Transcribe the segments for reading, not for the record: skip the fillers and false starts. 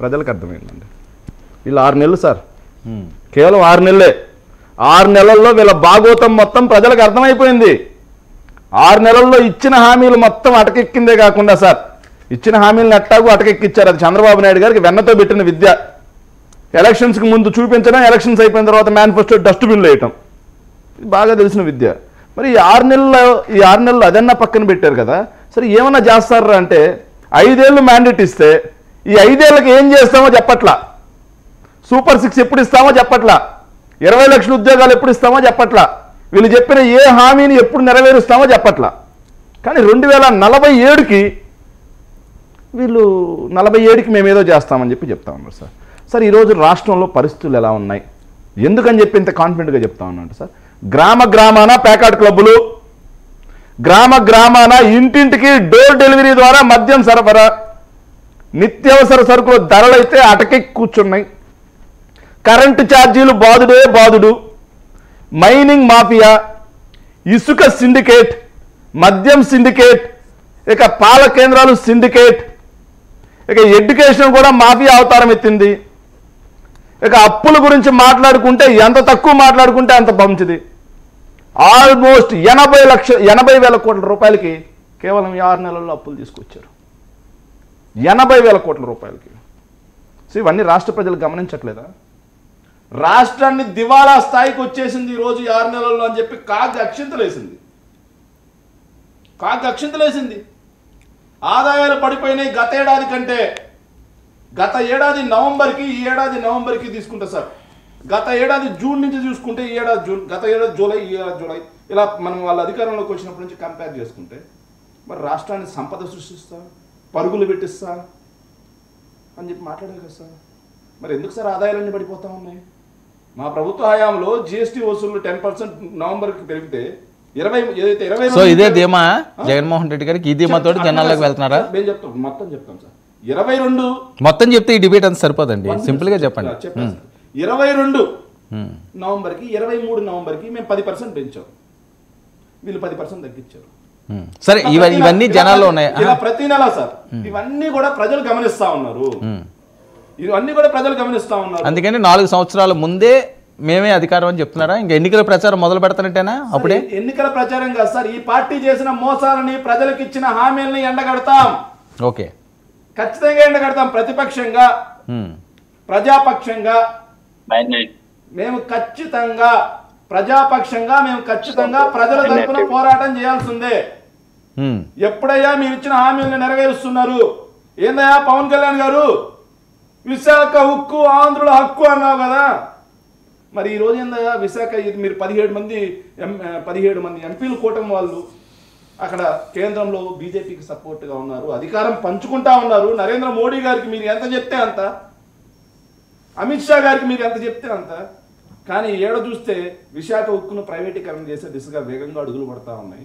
ప్రజలకు అర్థమైందండి. వీళ్ళు 6 నెలలు సార్, కేవలం 6 నెలలే. 6 నెలల్లో వీళ్ళ భాగోతం మొత్తం ప్రజలకు అర్థమైపోయింది. 6 నెలల్లో ఇచ్చిన హామీలు మొత్తం అటకెక్కిందే కాకుండా సార్, ఇచ్చిన హామీలను ఎట్టాగూ అటకెక్కిచ్చారు. అది చంద్రబాబు నాయుడు గారికి వెన్నతో పెట్టిన విద్య. ఎలక్షన్స్కి ముందు చూపించడం, ఎలక్షన్స్ అయిపోయిన తర్వాత మేనిఫెస్టో డస్ట్బిన్లో వేయటం, ఇది బాగా తెలిసిన విద్య. మరి ఈ 6 నెలలు అదన్నా పక్కన పెట్టారు కదా. సరే ఏమన్నా చేస్తారా అంటే 5 ఏళ్ళు మ్యాండేట్ ఇస్తే ఈ 5 ఏళ్ళకి ఏం చేస్తామో చెప్పట్లా. సూపర్ 6 ఎప్పుడు ఇస్తామో చెప్పట్లా. 20 లక్షల ఉద్యోగాలు ఎప్పుడు ఇస్తామో చెప్పట్లా. వీళ్ళు చెప్పిన ఏ హామీని ఎప్పుడు నెరవేరుస్తామో చెప్పట్లా. కానీ 2047కి వీళ్ళు 47కి మేమేదో చేస్తామని చెప్తా ఉన్నారు సార్. సార్ ఈరోజు రాష్ట్రంలో పరిస్థితులు ఎలా ఉన్నాయి, ఎందుకని చెప్పి ఇంత కాన్ఫిడెంట్గా చెప్తా ఉన్నాను సార్. గ్రామాన ప్యాకాట్ క్లబ్బులు, గ్రామాన ఇంటింటికి డోర్ డెలివరీ ద్వారా మద్యం సరఫరా, నిత్యావసర సరుకుల ధరలైతే అటకెక్కి కూర్చున్నాయి. కరెంటు ఛార్జీలు బాదుడు, మైనింగ్ మాఫియా, ఇసుక సిండికేట్, మద్యం సిండికేట్, ఇక పాల కేంద్రాలు సిండికేట్, ఇక ఎడ్యుకేషన్ కూడా మాఫియా అవతారం ఎత్తింది. ఇక అప్పుల గురించి మాట్లాడుకుంటే ఎంత తక్కువ మాట్లాడుకుంటే అంత మంచిది. ఆల్మోస్ట్ 80,000 కోట్ల రూపాయలకి కేవలం 6 నెలల్లో అప్పులు తీసుకొచ్చారు. 80,000 కోట్ల రూపాయలకి. సో ఇవన్నీ రాష్ట్ర ప్రజలు గమనించట్లేదా? రాష్ట్రాన్ని దివాళా స్థాయికి వచ్చేసింది ఈరోజు 6 నెలల్లో అని చెప్పి కాగ్ అక్షింతలేసింది. ఆదాయాలు పడిపోయినాయి గత ఏడాది కంటే. గత ఏడాది నవంబర్కి ఈ ఏడాది నవంబర్కి తీసుకుంటా సార్. గత ఏడాది జూన్ నుంచి చూసుకుంటే ఈ ఏడాది జూన్, గత ఏడాది జూలై, ఈ ఏడాది జూలై, ఇలా మనం వాళ్ళ అధికారంలోకి వచ్చినప్పటి నుంచి కంపేర్ చేసుకుంటే మరి రాష్ట్రాన్ని సంపద సృష్టిస్తా, పరుగులు పెట్టిస్తా అని చెప్పి మాట్లాడారు కదా సార్. మరి ఎందుకు సార్ ఆదాయాలన్నీ పడిపోతా ఉన్నాయి? మా ప్రభుత్వ హయాంలో జిఎస్టీ వసూళ్లు 10% నవంబర్కి పెరిగితే 20 సో ఇదే ధీమా జగన్మోహన్ రెడ్డి గారికి, ఈ ధీమాతో జనాల్లోకి వెళ్తున్నారా? మేము చెప్తాం, మొత్తం చెప్తాం సార్. 22 మొత్తం చెప్తే ఈ డిబేట్ అంత సరిపోదండి, సింపుల్ గా చెప్పండి. 22 నవంబర్కి 23 నవంబర్కి మేము 10% పెంచాం, వీళ్ళు 10% తగ్గించారు. సరే ఇవన్నీ జనాల్లో ఉన్నాయి ఇలా ప్రతి నెల సార్. ఇవన్నీ కూడా ప్రజలు గమనిస్తా ఉన్నారు. అందుకని 4 సంవత్సరాల ముందే మేమే అధికారం అని చెప్తున్నారా? ఇంకా ఎన్నికల ప్రచారం మొదలు పెడతానంటేనా? అప్పుడే ఎన్నికల ప్రచారం కాదు సార్, ఈ పార్టీ చేసిన మోసాలని, ప్రజలకు ఇచ్చిన హామీలని ఎండగడతాం. ఓకే, ఖచ్చితంగా ఎండగడతాం. ప్రతిపక్షంగా, ప్రజాపక్షంగా మేము ఖచ్చితంగా, ప్రజాపక్షంగా మేము ఖచ్చితంగా ప్రజల తరపున పోరాటం చేయాల్సిందే. ఎప్పుడయ్యా మీరు ఇచ్చిన హామీలను నెరవేరుస్తున్నారు? ఏందయ్యా పవన్ కళ్యాణ్ గారు, విశాఖ ఉక్కు ఆంధ్రుల హక్కు అన్నావు కదా, మరి ఈరోజు ఏందయ్యా విశాఖ? ఇది మీరు 17 మంది ఎంపీలు కూటమి వాళ్ళు అక్కడ కేంద్రంలో బీజేపీకి సపోర్ట్గా ఉన్నారు, అధికారం పంచుకుంటా ఉన్నారు. నరేంద్ర మోడీ గారికి మీరు ఎంత చెప్తే అంత, అమిత్ షా గారికి మీరు ఎంత చెప్తే అంత. కానీ ఏడ చూస్తే విశాఖ ఉక్కును ప్రైవేటీకరణ చేసే దిశగా వేగంగా అడుగులు పడతా ఉన్నాయి.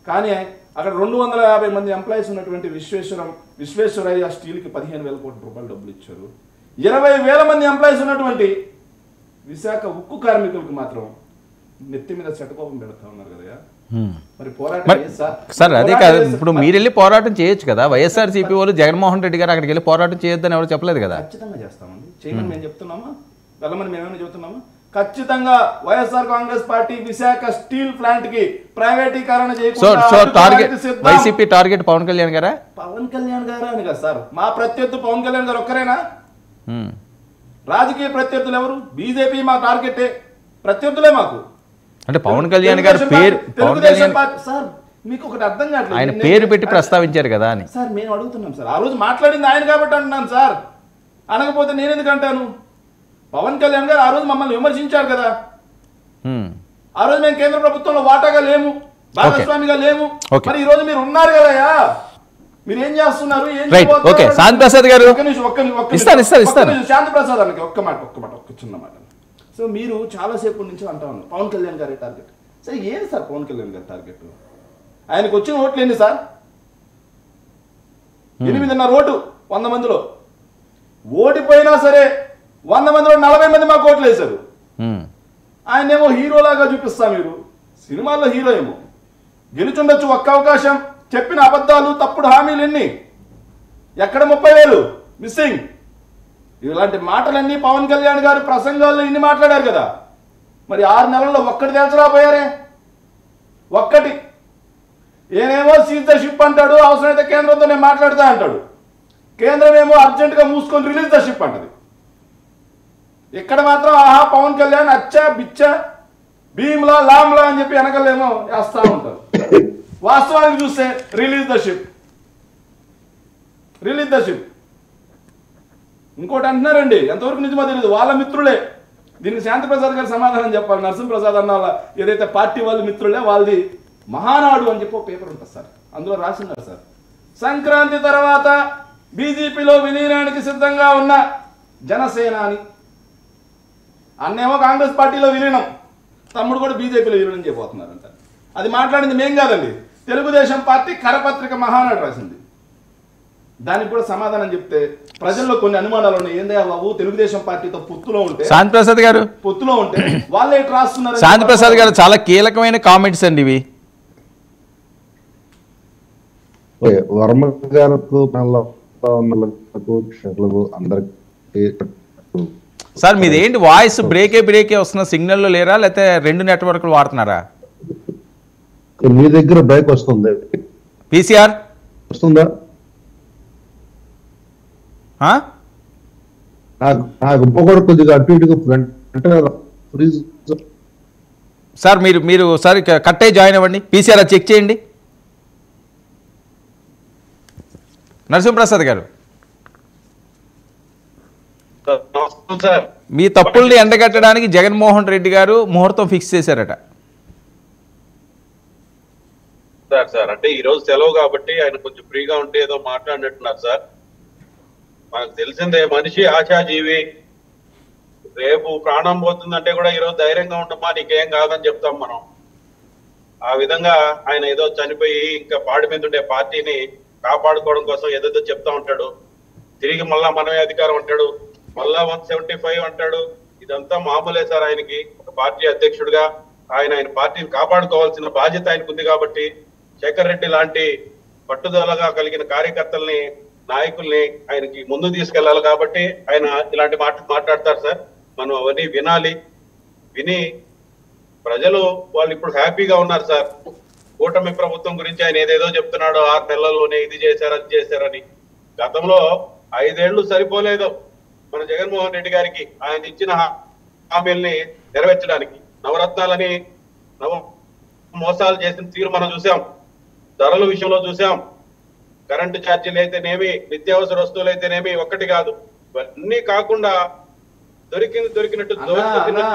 కానీ అక్కడ 250 మంది ఎంప్లాయీస్ ఉన్నటువంటి విశ్వేశ్వరయ్య స్టీల్కి 15,000 కోట్ల రూపాయలు డబ్బులు ఇచ్చారు. 20,000 మంది ఎంప్లాయీస్ ఉన్నటువంటి విశాఖ ఉక్కు కార్మికులకు మాత్రం నెత్తి మీద చట్టకోపం పెడతా ఉన్నారు కదా. మరి పోరాటం సార్ అదే కాదు, ఇప్పుడు మీరు వెళ్ళి పోరాటం చేయొచ్చు కదా. వైఎస్ఆర్సీపీ వాళ్ళు జగన్మోహన్ రెడ్డి గారు అక్కడికి వెళ్ళి పోరాటం చేయొద్దని ఎవరు చెప్పలేదు కదా. ఖచ్చితంగా చేస్తామండి, చేయమని మేము చెప్తున్నామా? వెళ్ళమని మేమేమైనా చెప్తున్నామా? ఖచ్చితంగా YSR Congress party Visakha steel plant కి ప్రైవేటీకరణ చేయకుండా వైసీపీ టార్గెట్ పవన్ కళ్యాణ్ గారా? పవన్ కళ్యాణ్ గారా అని కదా సార్. మా ప్రత్యర్థి పవన్ కళ్యాణ్ గారు ఒక్కరేనా? రాజకీయ ప్రత్యర్థులు ఎవరు? బీజేపీ మా టార్గెటే, ప్రత్యర్థులే మాకు. అంటే పవన్ కళ్యాణ్ గారి పేరు, సార్ మీకు ఒకటి అర్థం కావట్లేదు, ఆయన పేరు పెట్టి ప్రస్తావించారు కదా అని సార్ మేము అడుగుతున్నాం సార్. ఆ రోజు మాట్లాడింది ఆయన కాబట్టి అంటున్నాను సార్, అనకపోతే నేను ఎందుకు అంటాను? పవన్ కళ్యాణ్ గారు ఆ రోజు మమ్మల్ని విమర్శించారు కదా. ఆ రోజు మేము కేంద్ర ప్రభుత్వంలో వాటాగా లేము, భాగస్వామిగా లేము. మరి ఈ రోజు మీరు ఉన్నారు కదయా, మీరు ఏం చేస్తున్నారు? శాంతి ప్రసాద్ గారు శాంతి ప్రసాద్ అన్నకి ఒక్క చిన్న మాట. సో మీరు చాలాసేపు నుంచి అంటా ఉన్నారు పవన్ కళ్యాణ్ గారి టార్గెట్. సరే ఏంటి సార్ పవన్ కళ్యాణ్ గారి టార్గెట్? ఆయనకు వచ్చిన ఓట్లు ఏంటి సార్? 8.5 ఓటు 100 మందిలో. ఓడిపోయినా సరే 100 మందిలో 40 మంది మాకు ఓట్లు వేశారు. ఆయనేమో హీరోలాగా చూపిస్తా, మీరు సినిమాల్లో హీరో ఏమో. గెలుచుండొచ్చు ఒక్క అవకాశం, చెప్పిన అబద్ధాలు, తప్పుడు హామీలు ఎన్ని? ఎక్కడ 30,000 మిస్సింగ్, ఇలాంటి మాటలన్నీ పవన్ కళ్యాణ్ గారు ప్రసంగాల్లో ఇన్ని మాట్లాడారు కదా, మరి 6 నెలల్లో ఒక్కటి తేల్చరాపోయారే. ఒక్కటి ఏనేమో సీజ్ ద షిప్ అంటాడు, అవసరమైతే కేంద్రంతో నేను మాట్లాడతా అంటాడు. కేంద్రం ఏమో అర్జెంటుగా మూసుకొని రిలీజ్ ద షిప్ అంటది. ఇక్కడ మాత్రం ఆహా పవన్ కళ్యాణ్ అచ్చా బిచ్చా భీమ్లా లామ్లా అని చెప్పి వెనకలేమో వేస్తా ఉంటారు. వాస్తవానికి చూస్తే release the ship, release the ship. ఇంకోటి అంటున్నారండి, ఎంతవరకు నిజమో తెలియదు, వాళ్ళ మిత్రులే దీనికి శాంతిప్రసాద్ గారు సమాధానం చెప్పాలి. నరసింహప్రసాద్ అన్న వాళ్ళ ఏదైతే పార్టీ వాళ్ళ మిత్రులే, వాళ్ళది మహానాడు అని చెప్పి పేపర్ ఉంటుంది సార్, అందులో రాసిన్నారు సార్. సంక్రాంతి తర్వాత బీజేపీలో విలీనానికి సిద్ధంగా ఉన్న జనసేన అని, అన్నేమో కాంగ్రెస్ పార్టీలో విలీనం, తమ్ముడు కూడా బీజేపీలో విలీనం చేయబోతున్నారంట. అది మాట్లాడింది మేం కాదండి, తెలుగుదేశం పార్టీ కరపత్రిక మహానాడు రాసింది. దానికి కూడా సమాధానం చెప్తే ప్రజల్లో కొన్ని అనుమానాలు ఉన్నాయి. ఏందే బాబు, తెలుగుదేశం పార్టీతో పొత్తులో ఉంటే, శాంతిప్రసాద్ గారు పొత్తులో ఉంటే వాళ్ళే ఇటు రాస్తున్నారు. శాంతిప్రసాద్ గారు చాలా కీలకమైన కామెంట్స్ అండి ఇవి. వర్మ గారికి అందరికి సార్ మీది ఏంటి వాయిస్ బ్రేకే వస్తున్న, సిగ్నల్లో లేరా లేకపోతే 2 నెట్వర్క్లు వాడుతున్నారా? మీ దగ్గర బ్రేక్ వస్తుంది, పీసీఆర్ వస్తుందా? నాకు ఇంకొకటి కొద్దిగా అటు ఇటుగా ఫ్రీజ్. సార్ మీరు సార్ కట్ అయ్యి జాయిన్ అవ్వండి, పీసీఆర్ చెక్ చేయండి. నరసింహప్రసాద్ గారు మీ తప్పుల్ని ఎండగట్టడానికి జగన్మోహన్ రెడ్డి గారు ముహూర్తం ఫిక్స్ చేశారట. సార్ అంటే ఈ రోజు సెలవు కాబట్టి ఆయన కొంచెం ఫ్రీగా ఉంటే ఏదో మాట్లాడినట్టున్నారు సార్. మనకు తెలిసిందే, మనిషి ఆశాజీవి. రేపు ప్రాణం పోతుందంటే కూడా ఈరోజు ధైర్యంగా ఉండమ్మా, నీకేం కాదని చెప్తాం మనం. ఆ విధంగా ఆయన ఏదో చనిపోయి ఇంకా పాడి మీద ఉండే పార్టీని కాపాడుకోవడం కోసం ఏదేదో చెప్తా ఉంటాడు. తిరిగి మళ్ళా మనమే అధికారం అంటాడు, మళ్ళా 175 అంటాడు. ఇదంతా మామూలే సార్. ఆయనకి ఒక పార్టీ అధ్యక్షుడిగా ఆయన పార్టీని కాపాడుకోవాల్సిన బాధ్యత ఆయనకు ఉంది కాబట్టి, శేఖర్ రెడ్డి లాంటి పట్టుదలగా కలిగిన కార్యకర్తల్ని, నాయకుల్ని ఆయనకి ముందు తీసుకెళ్లాలి కాబట్టి ఆయన ఇలాంటి మాట్లాడతారు సార్. మనం అవన్నీ వినాలి. విని ప్రజలు వాళ్ళు ఇప్పుడు హ్యాపీగా ఉన్నారు సార్. కూటమి ప్రభుత్వం గురించి ఆయన ఏదేదో చెప్తున్నాడు, 6 నెలల్లోనే ఇది చేశారు అది చేశారని. గతంలో 5 ఏళ్లు సరిపోలేదు మన జగన్మోహన్ రెడ్డి గారికి ఆయన ఇచ్చిన హామీల్ని నెరవేర్చడానికి. నవరత్నాలని మోసాలు చేసిన తీరు మనం చూసాం, ధరల విషయంలో చూసాం, కరెంటు ఛార్జీలు అయితేనేమి, నిత్యావసర వస్తువులు అయితేనేమి, ఒక్కటి కాదు. ఇవన్నీ కాకుండా దొరికినట్టు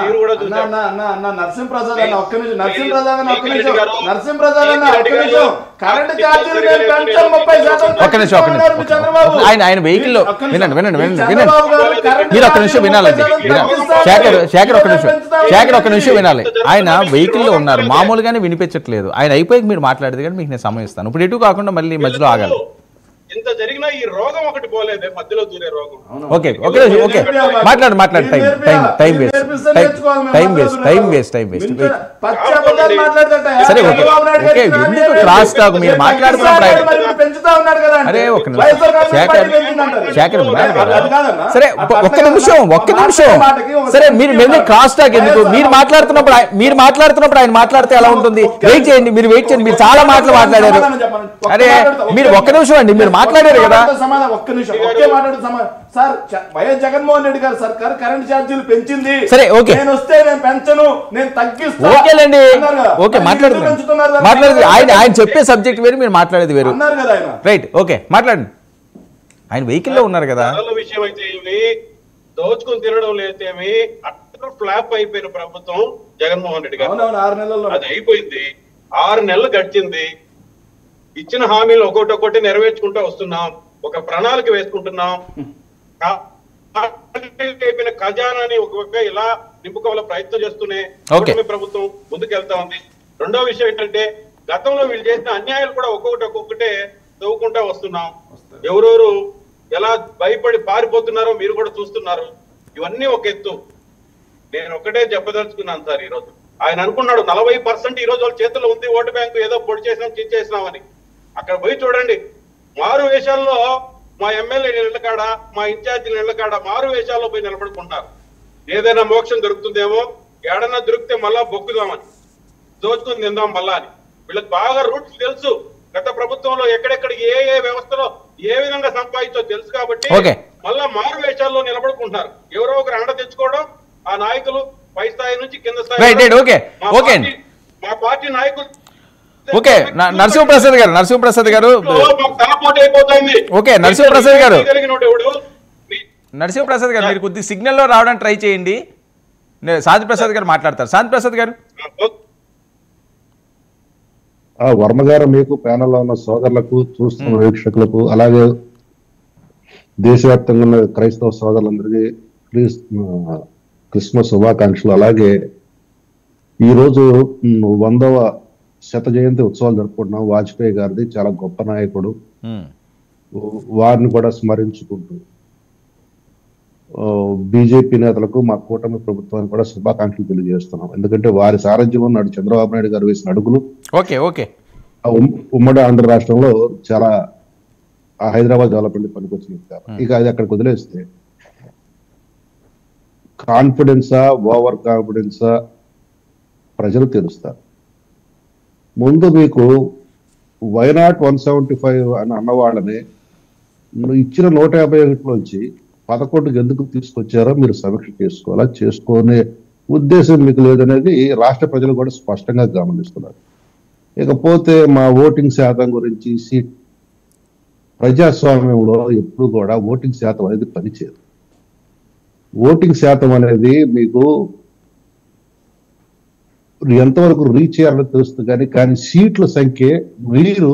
తీరు కూడా చూసాం. నరసింహప్రసాద్ అన్న ఒక్క నిమిషం, నరసింహప్రసాద్ అన్న ఒక్క నిమిషం, నరసింహప్రసాద్ అన్న ఒక్క నిమిషం. కరెంటు ఛార్జీలు నేను పెంచాను 30%. ఒక్క నిమిషం. ఆయన వెహికల్ లో వినండి మీరు ఒక్క నిమిషం వినాలండి. శేఖర్ ఒక్క నిమిషం వినాలి. ఆయన వెహికల్ లో ఉన్నారు, మామూలుగానే వినిపించట్లేదు. ఆయన అయిపోయి మీరు మాట్లాడేది కానీ మీకు నేను సమయం ఇస్తాను. ఇప్పుడు ఎటు కాకుండా మళ్ళీ మధ్యలో ఆగాలి. ఇంత జరిగినా ఈ రోగం ఒకటి పోలేదే, మధ్యలో దూరే రోగం. ఓకే మాట్లాడు. Time waste. సరే ఓకే ఎందుకు క్రాస్ టాక్ మీరు మాట్లాడుతున్నప్పుడు అరే ఒక్క శేఖర్ సరే ఒక్క నిమిషం సరే మీరు క్రాస్ టాక్ ఎందుకు? మీరు మాట్లాడుతున్నప్పుడు ఆయన మాట్లాడితే ఎలా ఉంటుంది? వెయిట్ చేయండి, మీరు చాలా మాటలు మాట్లాడారు. అరే మీరు ఒక్క నిమిషం అండి, మీరు మాట్లాడారు కదా. ఒక్క నిమిషం ఒకే మాట్లాడు సార్. వైఎస్ జగన్మోహన్ రెడ్డి గారు సర్కార్ కరెంట్ ఛార్జీలు పెంచింది. సరే ఓకే, నేను వస్తే నేను పెంచను, నేను తగ్గిస్తాను. ఓకేలేండి, ఓకే మాట్లాడుతున్నారు. ఆయన చెప్పే సబ్జెక్ట్ వేరు, మీరు మాట్లాడేది వేరు అన్నారు కదా ఆయన. రైట్ ఓకే మాట్లాడండి. ఆయన వెహికల్ లో ఉన్నారు కదా. విషయం అయితే ఏమి, దోచుకుని తినడం లేదేమి, అట్టర్ ఫ్లాప్ అయిపోయిన ప్రభుత్వం జగన్మోహన్ రెడ్డి గారు. 6 నెలల్లో అది అయిపోయింది. 6 నెలలు గడిచింది. ఇచ్చిన హామీలు ఒక్కొక్కటి నెరవేర్చుకుంటూ వస్తున్నాం, ఒక ప్రణాళిక వేసుకుంటున్నాం. అయిపోయిన ఖజానాని ఒక్కొక్క ఇలా నింపుకోవాల ప్రయత్నం చేస్తూనే ప్రభుత్వం ముందుకెళ్తా ఉంది. రెండో విషయం ఏంటంటే, గతంలో వీళ్ళు చేసిన అన్యాయాలు కూడా ఒక్కొక్కటే తవ్వుకుంటా వస్తున్నాం. ఎవరెవరు ఎలా భయపడి పారిపోతున్నారో మీరు కూడా చూస్తున్నారు. ఇవన్నీ ఒక ఎత్తు. నేను ఒకటే చెప్పదలుచుకున్నాను సార్. ఈ రోజు ఆయన అనుకున్నాడు 40% ఈ రోజు వాళ్ళ చేతుల్లో ఉంది ఓటు బ్యాంకు, ఏదో పొడి చేసినాం చించేసినామని. అక్కడ పోయి చూడండి, మారు వేషాల్లో మా ఎమ్మెల్యే ఇళ్ల కాడ, మా ఇన్ఛార్జీల ఇళ్ల కాడ మారు వేషాల్లో పోయి నిలబడుకుంటారు. ఏదైనా మోక్షం దొరుకుతుందేమో, ఏడన్నా దొరికితే మళ్ళా బొక్కుదామని, దోచుకుని తిందాం మళ్ళా అని. వీళ్ళకి బాగా రూట్స్ తెలుసు. గత ప్రభుత్వంలో ఎక్కడెక్కడ ఏ ఏ వ్యవస్థలో ఏ విధంగా సంపాదించో తెలుసు కాబట్టి మళ్ళా మారు వేషాల్లో నిలబడుకుంటున్నారు. ఎవరో ఒకరు అండ తెచ్చుకోవడం, ఆ నాయకులు పై స్థాయి నుంచి కింద స్థాయి మా పార్టీ నాయకులు. ఓకే, నరసింహప్రసాద్ గారు ఓకే, నరసింహప్రసాద్ గారు మీరు కొద్ది సిగ్నల్లో రావడానికి ట్రై చేయండి. శాంతి ప్రసాద్ గారు మాట్లాడతారు. శాంతి ప్రసాద్ గారు. వర్మ గారు, మీకు ప్యానల్లో ఉన్న సోదరులకు, చూస్తున్న వీక్షకులకు, అలాగే దేశవ్యాప్తంగా ఉన్న క్రైస్తవ సోదరులందరికీ క్రిస్మస్ శుభాకాంక్షలు. అలాగే ఈరోజు 100వ శత జయంతి ఉత్సవాలు జరుపుకుంటున్నాం. వాజ్పేయి గారిది చాలా గొప్ప నాయకుడు, వారిని కూడా స్మరించుకుంటూ బీజేపీ నేతలకు, మా కూటమి ప్రభుత్వానికి కూడా శుభాకాంక్షలు తెలియజేస్తున్నాం. ఎందుకంటే వారి సారథ్యంలో నాడు చంద్రబాబు నాయుడు గారు వేసిన అడుగులు ఉమ్మడి ఆంధ్ర రాష్ట్రంలో చాలా హైదరాబాద్ డెవలప్మెంట్ పనికొచ్చినది. ఇక అది అక్కడికి వదిలేస్తే కాన్ఫిడెన్సా, ఓవర్ కాన్ఫిడెన్సా ప్రజలు తెలుస్తారు. ముందు మీకు వైనాట్ 175 అని అన్నవాళ్ళని ఇచ్చిన 151లోంచి 11కి ఎందుకు తీసుకొచ్చారో మీరు సమీక్ష చేసుకోవాలా. చేసుకునే ఉద్దేశం మీకు లేదనేది రాష్ట్ర ప్రజలు కూడా స్పష్టంగా గమనిస్తున్నారు. ఇకపోతే మా ఓటింగ్ శాతం గురించి, ప్రజాస్వామ్యంలో ఎప్పుడు కూడా ఓటింగ్ శాతం అనేది పనిచేయదు. ఓటింగ్ శాతం అనేది మీకు ఎంతవరకు రీచ్ చేయాలని తెలుస్తుంది, కానీ సీట్ల సంఖ్య మీరు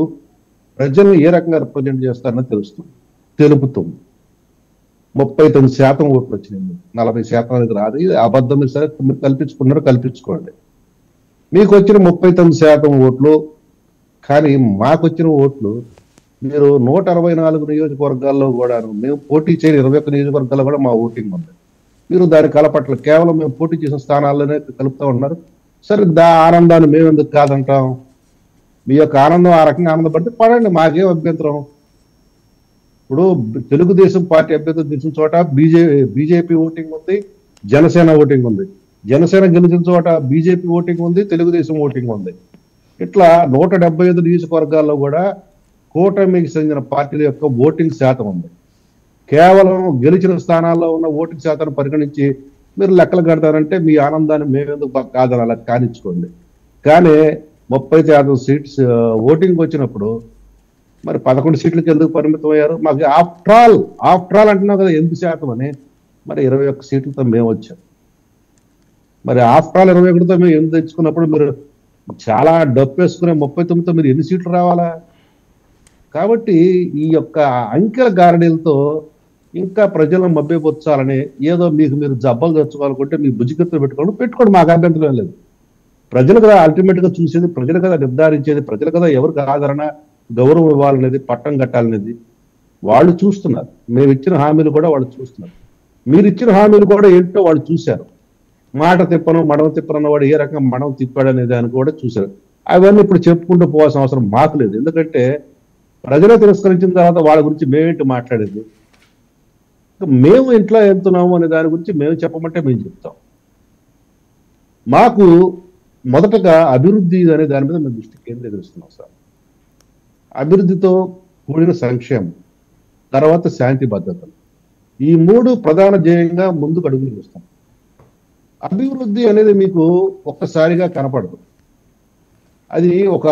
ప్రజలను ఏ రకంగా రిప్రజెంట్ చేస్తారని తెలుపుతుంది. 39% ఓట్లు వచ్చినాయి, 40% అనేది రాదు. ఇది అబద్ధం. సరే, మీరు కల్పించుకోండి. మీకు వచ్చిన 39% ఓట్లు, కానీ మాకు వచ్చిన ఓట్లు మీరు 164 నియోజకవర్గాల్లో కూడా, మేము పోటీ చేయని 21 నియోజకవర్గాల్లో కూడా మా ఓటింగ్ ఉంది. మీరు దాని కలపట్ల కేవలం మేము పోటీ చేసిన స్థానాల్లోనే కలుపుతూ ఉన్నారు. సరే, ఆనందాన్ని మేము ఎందుకు కాదంటాం? మీ యొక్క ఆనందం ఆ రకంగా ఆనందపడితే పడండి, మాకేం అభ్యంతరం. ఇప్పుడు తెలుగుదేశం పార్టీ అభ్యర్థులు గెలిచిన చోట బీజేపీ ఓటింగ్ ఉంది, జనసేన ఓటింగ్ ఉంది. జనసేన గెలిచిన చోట బీజేపీ ఓటింగ్ ఉంది, తెలుగుదేశం ఓటింగ్ ఉంది. ఇట్లా 175 నియోజకవర్గాల్లో కూడా కూటమికి చెందిన పార్టీల యొక్క ఓటింగ్ శాతం ఉంది. కేవలం గెలిచిన స్థానాల్లో ఉన్న ఓటింగ్ శాతాన్ని పరిగణించి మీరు లెక్కలు కడతారంటే మీ ఆనందాన్ని మేమెందుకు కాదని అలా కానిచ్చుకోండి. కానీ 30% సీట్స్ ఓటింగ్ వచ్చినప్పుడు మరి 11 సీట్లకి ఎందుకు పరిమితం అయ్యారు? మాకు ఆఫ్టర్ ఆల్ అంటున్నావు కదా 8% అని. మరి 21 సీట్లతో మేము వచ్చాం. మరి ఆఫ్టర్ ఆల్ 21తో మేము ఎందుకు తెచ్చుకున్నప్పుడు మీరు చాలా డబ్బు వేసుకునే 39తో మీరు ఎన్ని సీట్లు రావాలా? కాబట్టి ఈ యొక్క అంకెల గారడీలతో ఇంకా ప్రజలను మభ్యపరచాలని ఏదో మీకు మీరు జబ్బలు తెచ్చుకోవాలనుకుంటే మీ బుజ్జికత్తులు పెట్టుకోండి, మాకు అభ్యంతరం లేదు. ప్రజలు కదా అల్టిమేట్ గా చూసేది, ప్రజలు కదా నిర్ధారించేది, ప్రజలు కదా ఎవరికి ఆదరణ, గౌరవం ఇవ్వాలనేది, పట్టం కట్టాలనేది వాళ్ళు చూస్తున్నారు. మేము ఇచ్చిన హామీలు కూడా వాళ్ళు చూస్తున్నారు. మీరు ఇచ్చిన హామీలు కూడా ఏంటో వాళ్ళు చూశారు. మాట తిప్పను, మడవ తిప్పను వాడు ఏ రకంగా మడవ తిప్పాడు అనే దాన్ని కూడా చూశారు. అవన్నీ ఇప్పుడు చెప్పుకుంటూ పోవాల్సిన అవసరం మాకు లేదు. ఎందుకంటే ప్రజలు తిరస్కరించిన తర్వాత వాళ్ళ గురించి మేమేంటి మాట్లాడేది? మేము ఇంట్లో వెళ్తున్నాము అనే దాని గురించి మేము చెప్పమంటే మేము చెప్తాం. మాకు మొదటగా అభివృద్ధి అనే దాని మీద మేము దృష్టి కేంద్రీకరిస్తున్నాం సార్. అభివృద్ధితో కూడిన సంక్షేమం, తర్వాత శాంతి భద్రతలు, ఈ 3 ప్రధాన ధ్యేయంగా ముందుకు అడుగులు వేస్తాం. అభివృద్ధి అనేది మీకు ఒక్కసారిగా కనపడదు. అది ఒక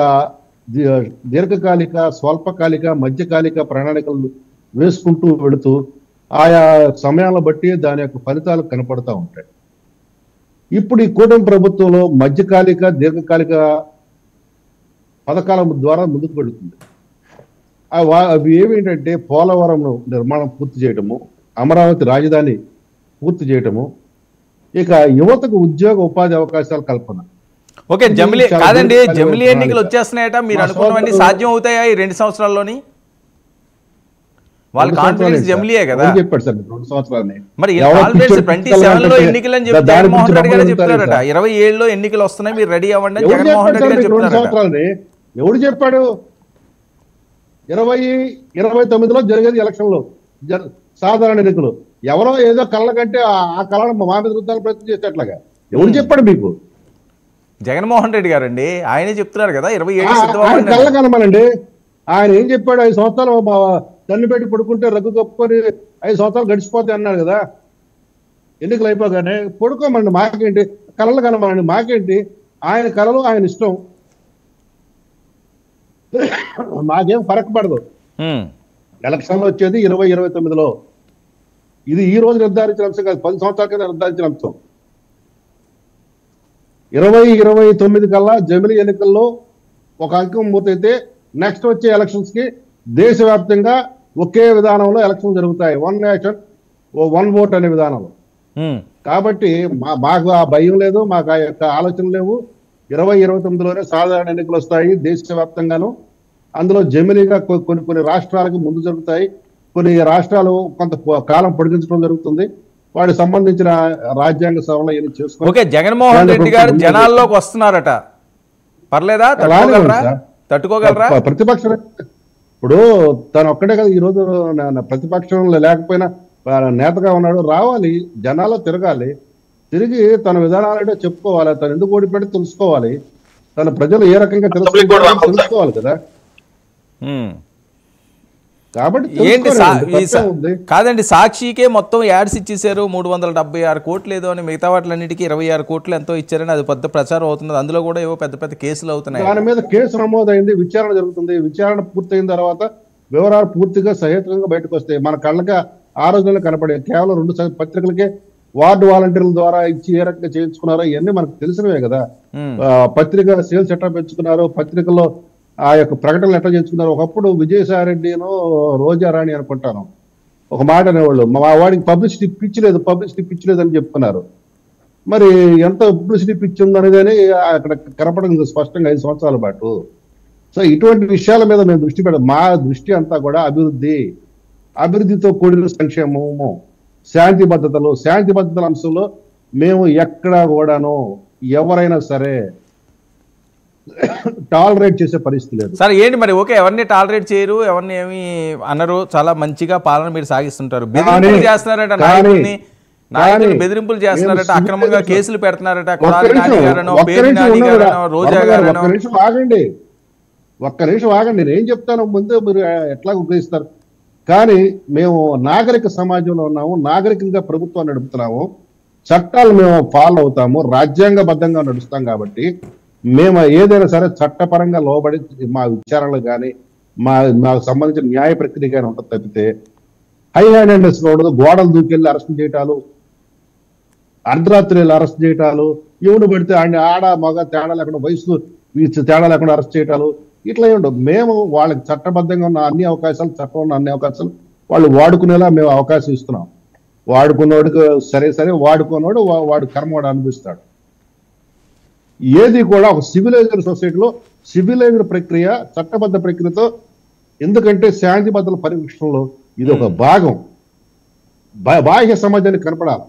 దీర్ఘకాలిక, స్వల్పకాలిక, మధ్యకాలిక ప్రణాళికలు వేసుకుంటూ వెళుతూ ఆయా సమయాలను బట్టి దాని యొక్క ఫలితాలు కనపడతా ఉంటాయి. ఇప్పుడు ఈ కూటమి ప్రభుత్వంలో మధ్యకాలిక, దీర్ఘకాలిక పథకాల ద్వారా ముందుకు వెళుతుంది. అవి ఏమిటంటే పోలవరం నిర్మాణం పూర్తి చేయటము, అమరావతి రాజధాని పూర్తి చేయటము, ఇక యువతకు ఉద్యోగ ఉపాధి అవకాశాల కల్పన. ఓకే, కాదండి, జమిలీ ఎన్నికలు వచ్చేస్తున్నాయట, మీరు అనుకున్నవన్నీ సాధ్యం అవుతాయా ఈ 2 సంవత్సరాల్లోని? వాళ్ళ కాన్ఫిడెన్స్ జమిలీయే కదా చెప్పాడు సార్ 2 సంవత్సరాలని. మరి 27లో ఎన్నికలని చెప్పి జగన్మోహన్ రెడ్డి గారే చెప్తున్నారట. 27లో ఎన్నికలు వస్తున్నాయి, మీరు రెడీ అవ్వండి అని జగన్మోహన్ రెడ్డి గారు చెప్తున్నారట. ఎవడు చెప్పాడు? 2029లో జరిగేది ఎలక్షన్లు సాధారణ ఎన్నికలు. ఎవరో ఏదో కళ్ళ కంటే ఆ కళను మా మీద రుద్దాలని ప్రయత్నం చేసేట్లాగా ఎవరు చెప్పాడు మీకు? జగన్మోహన్ రెడ్డి గారండి, ఆయనే చెప్తున్నారు కదా 27 ఆయన సిద్ధమవ్వండి. కళ్ళ కనమనండి. ఆయన ఏం చెప్పాడు? 5 సంవత్సరాలు తల్లి పెట్టి పడుకుంటే రగ్గు కప్పుకొని 5 సంవత్సరాలు గడిచిపోతాయి అన్నాడు కదా. ఎన్నికలు అయిపోగానే పడుకోమండి, మాకేంటి? కళలు కనమనండి, మాకేంటి? ఆయన కళలు ఆయన ఇష్టం, మాకేం ఫరక్ పడదు. ఎలక్షన్లు వచ్చేది 2029లో. ఇది ఈ రోజు నిర్ధారించిన అంశం కాదు, 10 సంవత్సరాల కింద నిర్ధారించిన అంశం. 2029 కల్లా జమిలీ ఎన్నికల్లో ఒక అంకం పూర్తయితే నెక్స్ట్ వచ్చే ఎలక్షన్స్ కి దేశవ్యాప్తంగా ఒకే విధానంలో ఎలక్షన్ జరుగుతాయి. 1 నేషన్ 1 ఓట్ అనే విధానంలో. కాబట్టి మాకు ఆ భయం లేదు, మాకు ఆ యొక్క ఆలోచన లేవు. 2029లోనే సాధారణ ఎన్నికలు వస్తాయి దేశవ్యాప్తంగాను. అందులో జమిలీగా కొన్ని రాష్ట్రాలకు ముందు జరుగుతాయి. కొన్ని రాష్ట్రాలు కొంత కాలం పొడిగించడం జరుగుతుంది. వాటికి సంబంధించిన రాజ్యాంగ సవరణ ఏమి చేసుకోవాలి. ఓకే, జగన్మోహన్ రెడ్డి గారు జనాల్లోకి వస్తున్నారట, పర్లేదా? తట్టుకోగలరా? ప్రతిపక్షం ఇప్పుడు తను ఒక్కడే కదా ఈ రోజు ప్రతిపక్షంలో లేకపోయినా నేతగా ఉన్నాడు. రావాలి, జనాల్లో తిరగాలి, తిరిగి తన విధానాలంటే చెప్పుకోవాలి, తను ఎందుకు ఓడిపోయాడో తెలుసుకోవాలి, తన ప్రజలు ఏ రకంగా తెలుసుకోవాలి కదా. కాబట్టి ఏంటి కాదండి, సాక్షికే మొత్తం యాడ్స్ ఇచ్చేసారు, 376 కోట్లు ఏదో అని, మిగతా వాటిలన్నిటికీ 26 కోట్లు ఎంతో ఇచ్చారని అది పెద్ద ప్రచారం అవుతుంది. అందులో కూడా ఏవో పెద్ద పెద్ద కేసులు అవుతున్నాయి. దాని మీద కేసు నమోదైంది, విచారణ జరుగుతుంది. విచారణ పూర్తయిన తర్వాత వివరాలు పూర్తిగా సహేతుకంగా బయటకు వస్తాయి. మన కళ్ళకి ఆ రోజుల్లో కనపడే కేవలం 2 పత్రికలకే వార్డు వాలంటీర్ల ద్వారా ఇచ్చి ఏ రకంగా చేయించుకున్నారో ఇవన్నీ మనకు తెలిసినవే కదా. పత్రిక సేల్స్ ఎట్లా పెంచుకున్నారు, పత్రికల్లో ఆ యొక్క ప్రకటనలు ఎట్లా చేసుకున్నారు. ఒకప్పుడు విజయసాయిరెడ్డిను రోజారాణి అనుకుంటాను ఒక మాట అనేవాళ్ళు, మా వాడికి పబ్లిసిటీ పిచ్చలేదు అని చెప్పుకున్నారు. మరి ఎంత పబ్లిసిటీ పిచ్చి ఉందనేది అక్కడ కనపడింది స్పష్టంగా 5 సంవత్సరాల పాటు. సో ఇటువంటి విషయాల మీద మేము దృష్టి పెట్టాం. మా దృష్టి అంతా కూడా అభివృద్ధితో కూడిన సంక్షేమము, శాంతి భద్రతల అంశంలో మేము ఎక్కడా కూడాను ఎవరైనా సరే టాలరేట్ చేసే పరిస్థితి లేదు. సరే ఏంటి మరి? ఓకే, ఎవరిని టాలరేట్ చేయరు, ఎవరిని ఏమి అనరు, చాలా మంచిగా పాలన మీరు సాగిస్తుంటారు. బెదిరింపులు చేస్తున్నారట, నాయకులు బెదిరింపులు చేస్తున్నారట, అక్రమంగా కేసులు పెడుతున్నారట, రోజా గారు. ఒక్క నిమిషం ఆగండి, నేను ఏం చెప్తాను ముందే మీరు ఎట్లా ఉపయోగిస్తారు. కానీ మేము నాగరిక సమాజంలో ఉన్నాము, నాగరికంగా ప్రభుత్వాన్ని నడుపుతున్నాము, చట్టాలు మేము ఫాలో అవుతాము, రాజ్యాంగబద్ధంగా నడుస్తాం. కాబట్టి మేము ఏదైనా సరే చట్టపరంగా లోబడి మా విచారణలు కానీ మాకు సంబంధించిన న్యాయ ప్రక్రియ కానీ ఉంటుంది తప్పితే హై హ్యాండెడ్నెస్ ఉండదు. గోడలు దూకెళ్ళి అరెస్ట్ చేయటాలు, అర్ధరాత్రి అరెస్ట్ చేయటాలు, ఎవడు పడితే ఆడ మగ తేడా లేకుండా, వయసు తేడా లేకుండా అరెస్ట్ చేయటాలు, ఇట్లా ఉండవు. మేము వాళ్ళకి చట్టబద్ధంగా ఉన్న అన్ని అవకాశాలు, చట్టం ఉన్న అన్ని అవకాశాలు వాళ్ళు వాడుకునేలా మేము అవకాశం ఇస్తున్నాం. వాడుకున్నోడికి సరే, వాడుకున్నోడు వాడు కర్మ వాడు అనిపిస్తాడు. ఏది కూడా ఒక సివిలైజ్డ్ సొసైటీలో సివిలైజ్డ్ ప్రక్రియ, చట్టబద్ధ ప్రక్రియతో, ఎందుకంటే శాంతి భద్రతల పరిరక్షణలో ఇది ఒక భాగం. బాహ్య సమాజానికి కనపడాలి.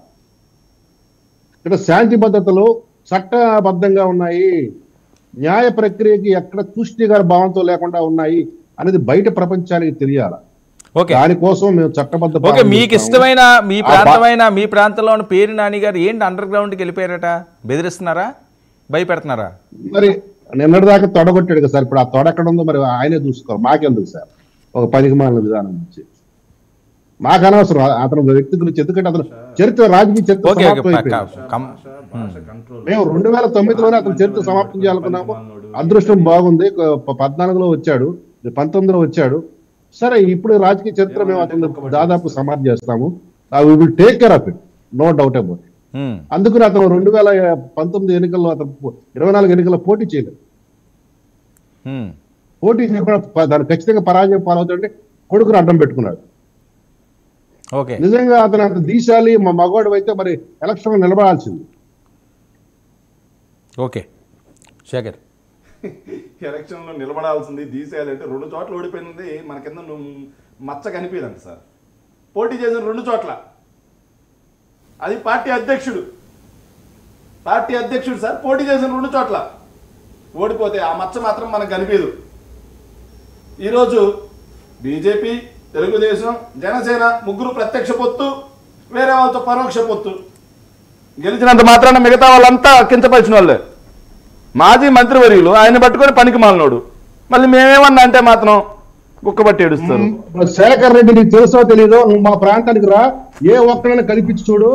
ఇక్కడ శాంతి భద్రతలు చట్టబద్ధంగా ఉన్నాయి, న్యాయ ప్రక్రియకి ఎక్కడ తూష్టిగా భావంతో లేకుండా ఉన్నాయి అనేది బయట ప్రపంచానికి తెలియాలి. దానికోసం మేము చట్టబద్ధ. ఓకే, మీకు ఇష్టమైన మీ ప్రాంతంలో ఉన్న పేరు నాని గారు ఏంటి అండర్ గ్రౌండ్కి వెళ్ళిపోయారట? బెదిరిస్తున్నారా, భయపెడుతున్నారా? మరి నిన్నటిదాకా తొడగొట్టాడు కదా సార్, ఇప్పుడు ఆ తొడ ఎక్కడ ఉందో మరి ఆయనే చూసుకోవాలి, మాకెందుకు సార్? ఒక పనికిమాలిన విధానం నుంచి మాకు అనవసరం అతను వ్యక్తి గురించి. ఎందుకంటే అతను చరిత్ర, రాజకీయ చరిత్ర మేము 2009లోనే అతను చరిత్ర సమాప్తం చేయాలనుకున్నాము. అదృష్టం బాగుంది, 14లో వచ్చాడు, 19లో వచ్చాడు. సరే, ఇప్పుడు రాజకీయ చరిత్ర మేము అతను దాదాపు సమాప్తి చేస్తాము. We will take care of it, no doubt about it. అందుకని అతను 2019 ఎన్నికల్లో, అతను 24 ఎన్నికల్లో పోటీ చేయలేదు. పోటీ చేయకుండా దాన్ని ఖచ్చితంగా పరాజయం పాలవుతుంటే కొడుకును అడ్డం పెట్టుకున్నాడు. నిజంగా అతను అంత దీశాలి మగవాడు అయితే మరి ఎలక్షన్ నిలబడాల్సింది. ఓకే శేఖర్, ఎలక్షన్లో నిలబడాల్సింది, దీశాలంటే 2 చోట్ల ఓడిపోయింది. మన కింద మచ్చ కనిపించదండి సార్. పోటీ చేసిన 2 చోట్ల, అది పార్టీ అధ్యక్షుడు సార్ పోటీ చేసిన 2 చోట్ల ఓడిపోతే ఆ మచ్చ మాత్రం మనకు కనిపించదు. ఈరోజు బీజేపీ, తెలుగుదేశం, జనసేన ముగ్గురు ప్రత్యక్ష పొత్తు, వేరే వాళ్ళతో పరోక్ష పొత్తు. గెలిచినంత మాత్రాన మిగతా వాళ్ళంతా కించపరిచిన వాళ్ళే. మాజీ మంత్రివర్యులు ఆయన పట్టుకొని పనికి మాలినోడు. మళ్ళీ మేమేమన్నా అంటే మాత్రం కుక్కబట్టి ఏడుస్తారు. శేఖర్ రెడ్డి నీకు తెలుసో తెలీదో, నువ్వు మా ప్రాంతానికి రా, ఏ ఒక్కడైనా కల్పించి చూడు,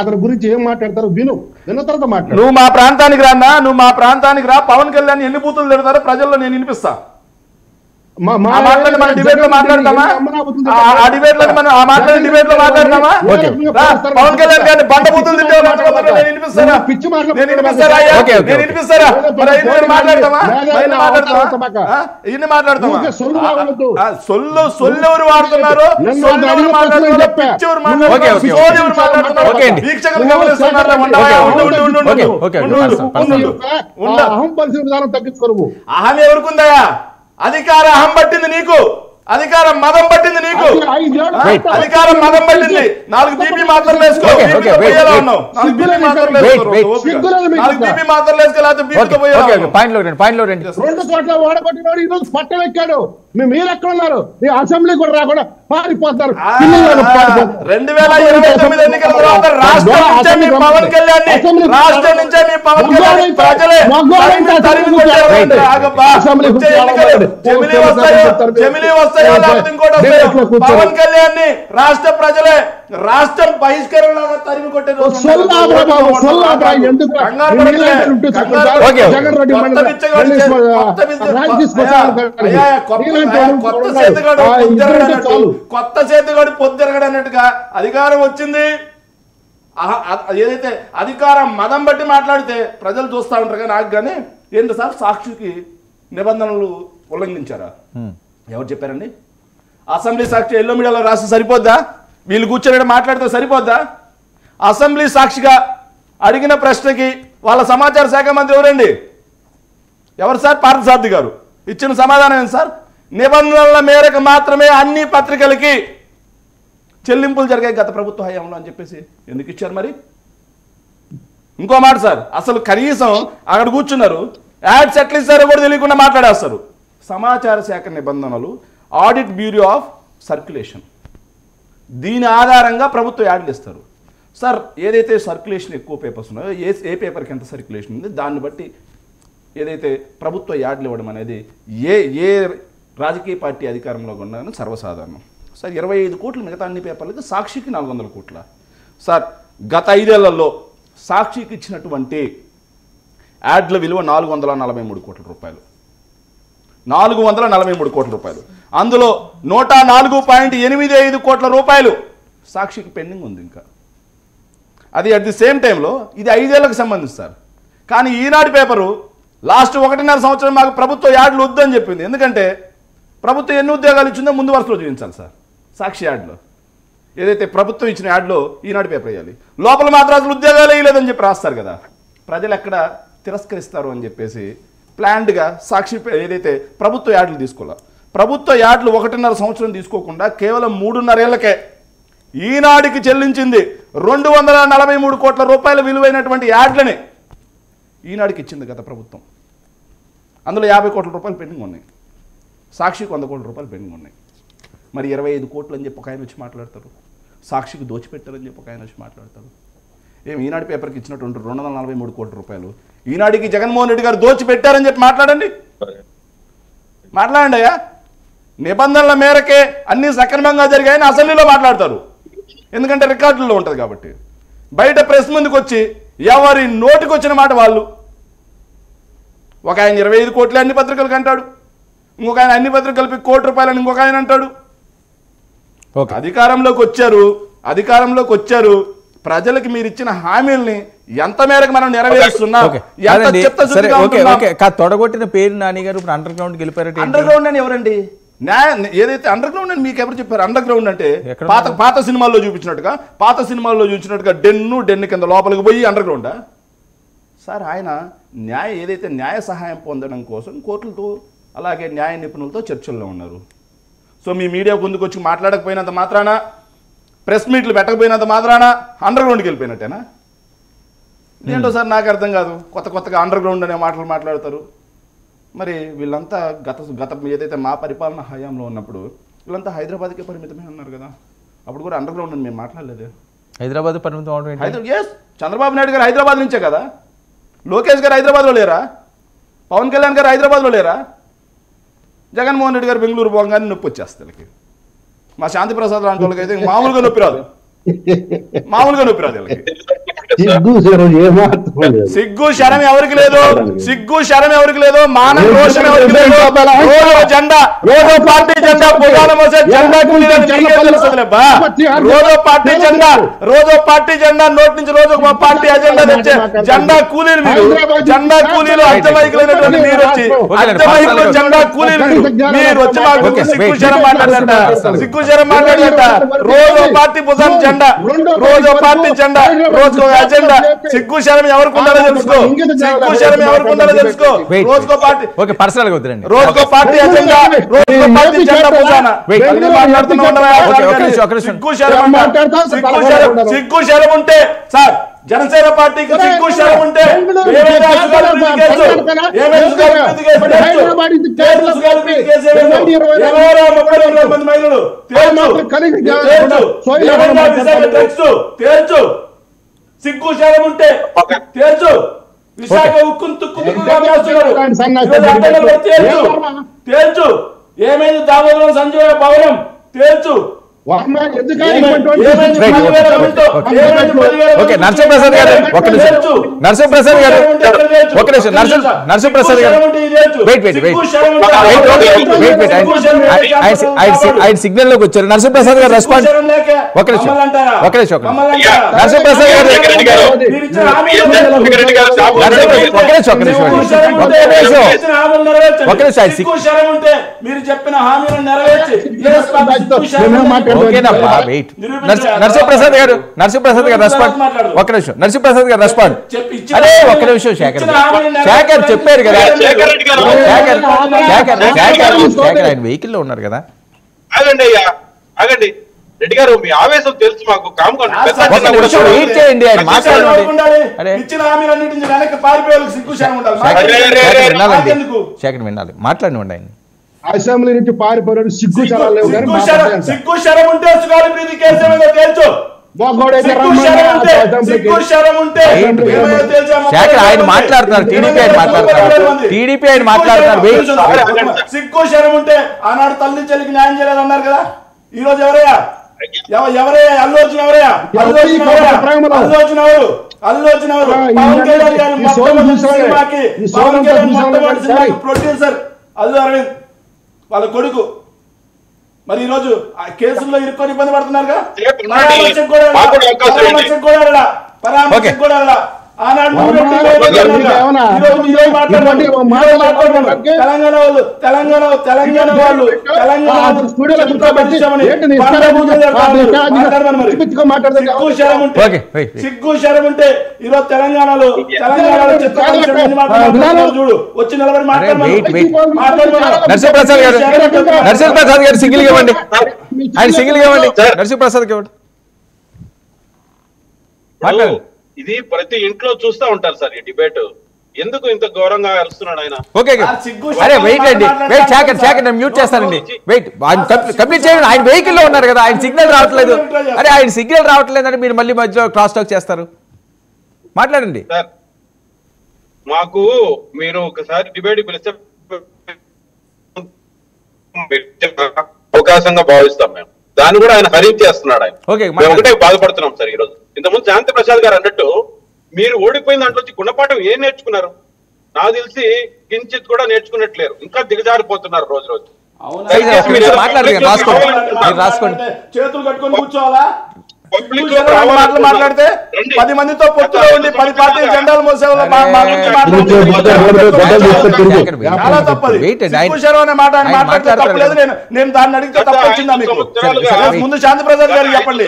అతని గురించి ఏం మాట్లాడతారు విను, విన్న తర్వాత మాట్లాడు. నువ్వు మా ప్రాంతానికి రాన్నా, నువ్వు మా ప్రాంతానికి రా, పవన్ కళ్యాణ్ ఎన్ని బూతులు తిడతారో ప్రజల్లో నేను వినిపిస్తా. మాట్లాడి డిబేట్ లో మాట్లాడతామా? ఆ డిబేట్ లో మనం ఆ మాట్లాడి డిబేట్ లో మాట్లాడతామా? పవన్ కళ్యాణ్ గారిని బండ బూతులు తింటే నేను వినిపిస్తారా? నేను వినిపిస్తారా? నేను వినిపిస్తారా? మాట్లాడతామా? ఇన్ని మాట్లాడతామా? సొల్లు ఎవరు వాడుతున్నారు? వీక్షకులు గమనిస్తున్నారు. అహం ఎవరుకుందయా? అధికార అహం పట్టింది నీకు, అధికారం మదం పట్టింది నీకు, అధికారం మదం పట్టింది. 4 బీపీ మాత్రలు వేసుకో, పట్టం ఎక్కాడు. మీరు ఎక్కడ ఉన్నారు? మీ అసెంబ్లీ కూడా రాకుండా పారిపోతారు. 2029 ఎన్నికల తర్వాత రాష్ట్రం నుంచే మీ పవన్ కళ్యాణ్ ప్రజలే పవన్ కళ్యాణ్ ని రాష్ట్ర ప్రజలే రాష్ట్రం బహిష్కరణ తరిమి కొట్టే కొత్త చేతిగాడు పొద్దురగడు అన్నట్టుగా అధికారం వచ్చింది. ఏదైతే అధికారం మదం బట్టి మాట్లాడితే ప్రజలు చూస్తా ఉంటారు. నాకు కానీ ఏంటి సార్, సాక్షికి నిబంధనలు ఉల్లంఘించారా? ఎవరు చెప్పారండి? అసెంబ్లీ సాక్షి ఎల్లో మీడియాలో రాసి సరిపోద్దా? వీళ్ళు కూర్చొని మాట్లాడితే సరిపోద్దా? అసెంబ్లీ సాక్షిగా అడిగిన ప్రశ్నకి వాళ్ళ సమాచార శాఖ మంత్రి ఎవరండి? ఎవరు సార్? పార్థసారథి గారు ఇచ్చిన సమాధానం ఏంటి సార్? నిబంధనల మేరకు మాత్రమే అన్ని పత్రికలకి చెల్లింపులు జరిగాయి గత ప్రభుత్వ హయాంలో అని చెప్పేసి ఎందుకు ఇచ్చారు మరి? ఇంకో మాట సార్, అసలు కనీసం అక్కడ కూర్చున్నారు, యాడ్స్ ఎట్లా ఇస్తారో కూడా తెలియకుండా మాట్లాడేస్తారు. సమాచార శాఖ నిబంధనలు, ఆడిట్ బ్యూరో ఆఫ్ సర్క్యులేషన్, దీని ఆధారంగా ప్రభుత్వ యాడ్లు ఇస్తారు సార్. ఏదైతే సర్క్యులేషన్ ఎక్కువ పేపర్స్ ఉన్నాయో, ఏ పేపర్కి ఎంత సర్క్యులేషన్ ఉంది దాన్ని బట్టి ఏదైతే ప్రభుత్వ యాడ్లు ఇవ్వడం అనేది ఏ రాజకీయ పార్టీ అధికారంలో ఉన్నాయని సర్వసాధారణం సార్. 25 కోట్లు మిగతా అన్ని పేపర్లకి, సాక్షికి 400 కోట్ల సార్. గత 5 ఏళ్లలో సాక్షికి ఇచ్చినటువంటి యాడ్ల విలువ 443 కోట్ల రూపాయలు. 443 కోట్ల రూపాయలు. అందులో 104.85 కోట్ల రూపాయలు సాక్షికి పెండింగ్ ఉంది ఇంకా. అది అట్ ది సేమ్ టైంలో ఇది 5 ఏళ్లకు సంబంధిస్తారు. కానీ ఈనాడు పేపరు లాస్ట్ 1.5 సంవత్సరం మాకు ప్రభుత్వ యాడ్లు వద్దని చెప్పింది. ఎందుకంటే ప్రభుత్వం ఎన్ని ఉద్యోగాలు ఇచ్చిందో ముందు వరుసలో చూపించాలి సార్. సాక్షి యాడ్లో ఏదైతే ప్రభుత్వం ఇచ్చిన యాడ్లో ఈనాడు పేపర్ వేయాలి, లోపల మాత్రం అసలు ఉద్యోగాలు వేయలేదని చెప్పి రాస్తారు కదా. ప్రజలు ఎక్కడ తిరస్కరిస్తారు అని చెప్పేసి ప్లాన్డ్గా సాక్షి ఏదైతే ప్రభుత్వ యాడ్లు తీసుకోవాలి. ప్రభుత్వ యాడ్లు 1.5 సంవత్సరం తీసుకోకుండా కేవలం 3.5 ఏళ్లకే ఈనాడికి చెల్లించింది 243 కోట్ల రూపాయల విలువైనటువంటి యాడ్లని ఈనాడికి ఇచ్చింది గత ప్రభుత్వం. అందులో 50 కోట్ల రూపాయలు పెండింగ్ ఉన్నాయి. సాక్షికి 100 కోట్ల రూపాయలు పెండింగ్ ఉన్నాయి. మరి 25 కోట్లు అని చెప్పి ఒక ఆయన వచ్చి మాట్లాడతారు. సాక్షికి దోచిపెట్టారని చెప్పి ఒక ఆయన వచ్చి మాట్లాడతారు. ఈనాడు పేపర్కి ఇచ్చినటువంటి 243 కోట్ల రూపాయలు ఈనాడికి జగన్మోహన్ రెడ్డి గారు దోచిపెట్టారని చెప్పి మాట్లాడండి. మాట్లాడండి అయ్యా. నిబంధనల మేరకే అన్ని సక్రమంగా జరిగాయని అసెంబ్లీలో మాట్లాడతారు. ఎందుకంటే రికార్డుల్లో ఉంటుంది కాబట్టి. బయట ప్రెస్ ముందుకు వచ్చి ఎవరి నోటికి వచ్చిన మాట వాళ్ళు. ఒక ఆయన 25 కోట్లు అన్ని పత్రికలకు అంటాడు, ఇంకొక ఆయన అన్ని పత్రికలు కలిపి 1 కోటి రూపాయలని ఇంకొక ఆయన అంటాడు. అధికారంలోకి వచ్చారు. ప్రజలకు మీరు ఇచ్చిన హామీల్ని ఎంత మేరకు మనం నెరవేరుస్తున్నాం? తొడగొట్టిన పేరు నాని గారు ఇప్పుడు అండర్ గ్రౌండ్కి వెళ్ళిపోయారు. అండర్ గ్రౌండ్ అని ఎవరండి? ఏదైతే అండర్ గ్రౌండ్ అని మీకు ఎవరు చెప్పారు? అండర్ గ్రౌండ్ అంటే పాత సినిమాల్లో చూపించినట్టుగా డెన్ను కింద లోపలికి పోయి అండర్ గ్రౌండా సార్? ఆయన ఏదైతే న్యాయ సహాయం పొందడం కోసం కోర్టులతో అలాగే న్యాయ నిపుణులతో చర్చల్లో ఉన్నారు. సో మీ మీడియా ముందుకు వచ్చి మాట్లాడకపోయినంత మాత్రాన, ప్రెస్ మీట్లు పెట్టకపోయినంత మాత్రాన అండర్ గ్రౌండ్కి వెళ్ళిపోయినట్టేనా? ఏంటో సార్ నాకు అర్థం కాదు. కొత్తగా అండర్ గ్రౌండ్ అనే మాటలు మాట్లాడతారు. మరి వీళ్ళంతా గత ఏదైతే మా పరిపాలన హయాంలో ఉన్నప్పుడు వీళ్ళంతా హైదరాబాద్కే పరిమితమే అన్నారు కదా, అప్పుడు కూడా అండర్ గ్రౌండ్ అని మేము మాట్లాడలేదు. హైదరాబాద్ పరిమితం అవడం ఏంటి? చంద్రబాబు నాయుడు గారు హైదరాబాద్ నుంచే కదా, లోకేష్ గారు హైదరాబాద్లో లేరా, పవన్ కళ్యాణ్ గారు హైదరాబాద్లో లేరా, జగన్మోహన్ రెడ్డి గారు బెంగళూరు పోగానే నొప్పి వచ్చేస్తుంది వీళ్ళకి. మా శాంతి ప్రసాద్ లాంటి వాళ్ళకి అయితే మామూలుగా నొప్పి రాదు, మామూలుగా నొప్పి రాదు వీళ్ళకి. సిగ్గు శరం ఎవరికి లేదు, సిగ్గు శరం ఎవరికి లేదు, మానవ రోషం ఎవరికి లేదు. రోజు జెండా, రోజు పార్టీ జెండా పొగాల మోసే జెండా తెలుస్తుందిలేబ్బా. రోజు పార్టీ జెండా, రోజు పార్టీ జెండా, నోటి నుంచి రోజు ఒక పార్టీ అజెండా తెచ్చే జెండా కూలీలు మీరు, జెండా కూలీలు అర్థమైకులైనటువంటి మీరు వచ్చి అర్థమైకులు జెండా కూలీలు మీరు వచ్చి మాకు సిగ్గు శరం మాట్లాడట, సిగ్గు శరం మాట్లాడట. రోజు పార్టీ భుజం జెండా, రోజు పార్టీ జెండా, రోజు అజెండా. సిగ్గు శరం ఎవరికి ఉండాలో తెలుసుకో, సిగ్గు శరం ఎవరికి ఉండాలో తెలుసుకో. రోజుకో పార్టీ, ఓకే పర్సనల్ గా వద్దురండి, రోజుకో పార్టీ అజెండా, రోజుకో పార్టీ జెండా భుజాన మాట్లాడుతున్నా ఉండవా? సిగ్గు శరం అంట, సిగ్గు శరం, సిగ్గు శరం ఉంటే సార్ జనసేన పార్టీకి సిగ్గు శరం ఉంటే తేల్చు, సిగ్గు శరం ఉంటే తేల్చు. విశాఖ ఉక్కును తుక్కుగా తేల్చు. ఏమైంది దామోదరం సంజయ్ భవనం తేల్చు. నరసింహప్రసాద్ గారు ఒక నిమిషం, నరసింహప్రసాద్ గారు ఒక నిమిషం, నరసింహప్రసాద్ గారు wait wait wait wait wait ఆయన సిగ్నల్ లోకి వచ్చారు. నరసింహప్రసాద్ గారు రెస్పాన్స్ ఒక నిమిషం, ఒక నిమిషం, ఒక నరసింహప్రసాద్ గారు మీరు చెప్పిన హామీలను నెరవేర్చి నరసింహప్రసాద్ గారు, నరసింహప్రసాద్ గారు రెస్పాండ్ ఒక నిమిషం, నరసింహప్రసాద్ గారు రెస్పాండ్. అదే ఒక నిమిషం, శేఖర్ శేఖర్ చెప్పారు కదా, శేఖర్ ఆయన వెహికల్ లో ఉన్నారు కదా. ఆగండి అయ్యా, ఆగండి రెడ్డి గారు, మీ ఆవేశం తెలుసు మాకు. వెయిట్ చేయండి, ఆయన మాట్లాడండి. శేఖర్ వినాలి, మాట్లాడినండి ఆయన. అసెంబ్లీ నుంచి పారిపోయాడు, సిగ్గు శరం లేవు కానీ సిగ్గు శరం ఉంటే సుగాలి ప్రీతి కేసు ఏమైందో తేల్చు. శేఖర్ ఆయన మాట్లాడుతున్నారు, టీడీపీ ఆయన మాట్లాడుతున్నారు, టీడీపీ ఆయన మాట్లాడుతున్నారు. సిగ్గు శరం ఉంటే ఆనాడు తల్లి చెల్లికి న్యాయం చేయలేదు అన్నారు కదా, ఈ రోజు ఎవరయ్యా, ఎవరయ్యా అల్లు అర్జున్, ఎవరయ్యా అల్లు అర్జున్, అల్లు అర్జున్ ఎవరు, అల్లు అర్జున్ ఎవరు, పవన్ కళ్యాణ్ గారి మొట్టమొదటి సినిమాకి, పవన్ కళ్యాణ్ మొట్టమొదటి సినిమాకి ప్రొడ్యూసర్ అల్లు అరవింద్ వాళ్ళ కొడుకు. మరి ఈ రోజు ఆ కేసుల్లో ఇరుక్కొని ఇబ్బంది పడుతున్నారుగా. పరామర్శకు కూడా ఆనాడు తెలంగాణ వాళ్ళు సిగ్గు శరం ఉంటే ఈరోజు తెలంగాణలో చూడు వచ్చి నిలబడి నరసింహప్రసాద్ గారు, నరసింహప్రసాద్ గారు సింగిల్ గా ఇవ్వండి, ఆయన సింగిల్ గా ఇవ్వండి, నరసింహప్రసాద్ కి ఇవ్వండి. ఇది ప్రతి ఇంట్లో చూస్తా ఉంటారు సార్ ఈ డిబేట్. ఎందుకు ఇంత ఘోరంగా అరుస్తున్నాడు ఆయన? ఓకే అరే వెయిట్ అండి, వెయిట్ శేఖర్ నేను మ్యూట్ చేస్తానండి, వెయిట్ కంప్లీట్ చేయండి. ఆయన వెహికల్ లో ఉన్నారు కదా, ఆయన సిగ్నల్ రావట్లేదు. అరే ఆయన సిగ్నల్ రావట్లేదంటే మీరు మళ్ళీ మధ్యలో క్రాస్ టాక్ చేస్తారు, మాట్లాడండి. సార్ మాకు మీరు ఒకసారి డిబేట్ పిలిస్తే అవకాశంగా భావిస్తాం మేము, దాన్ని కూడా ఆయన హరించేస్తున్నాడు. ఆయన ఒకటే బాధపడుతున్నాం సార్. ఈ రోజు ఇంతకుముందు శాంతి ప్రసాద్ గారు అన్నట్టు మీరు ఓడిపోయిన దాంట్లో వచ్చి గుణపాఠం ఏం నేర్చుకున్నారు? నాకు తెలిసి కించిత్ కూడా నేర్చుకున్నట్లేరు, ఇంకా దిగజారిపోతున్నారు రోజు రోజు. చేతులు కట్టుకొని కూర్చోవాలా? మాట్లాడితే 10 మందితో పొత్తులో ఉండి 10 పార్టీల జెండాలు మోసేవాళ్ళు చాలా తప్పది. అనే మాట ఆయన మాట్లాడితే తప్పలేదు. నేను దాన్ని అడిగితే తప్పు వచ్చిందా మీకు? ముందు శాంతి ప్రసాద్ గారు చెప్పండి.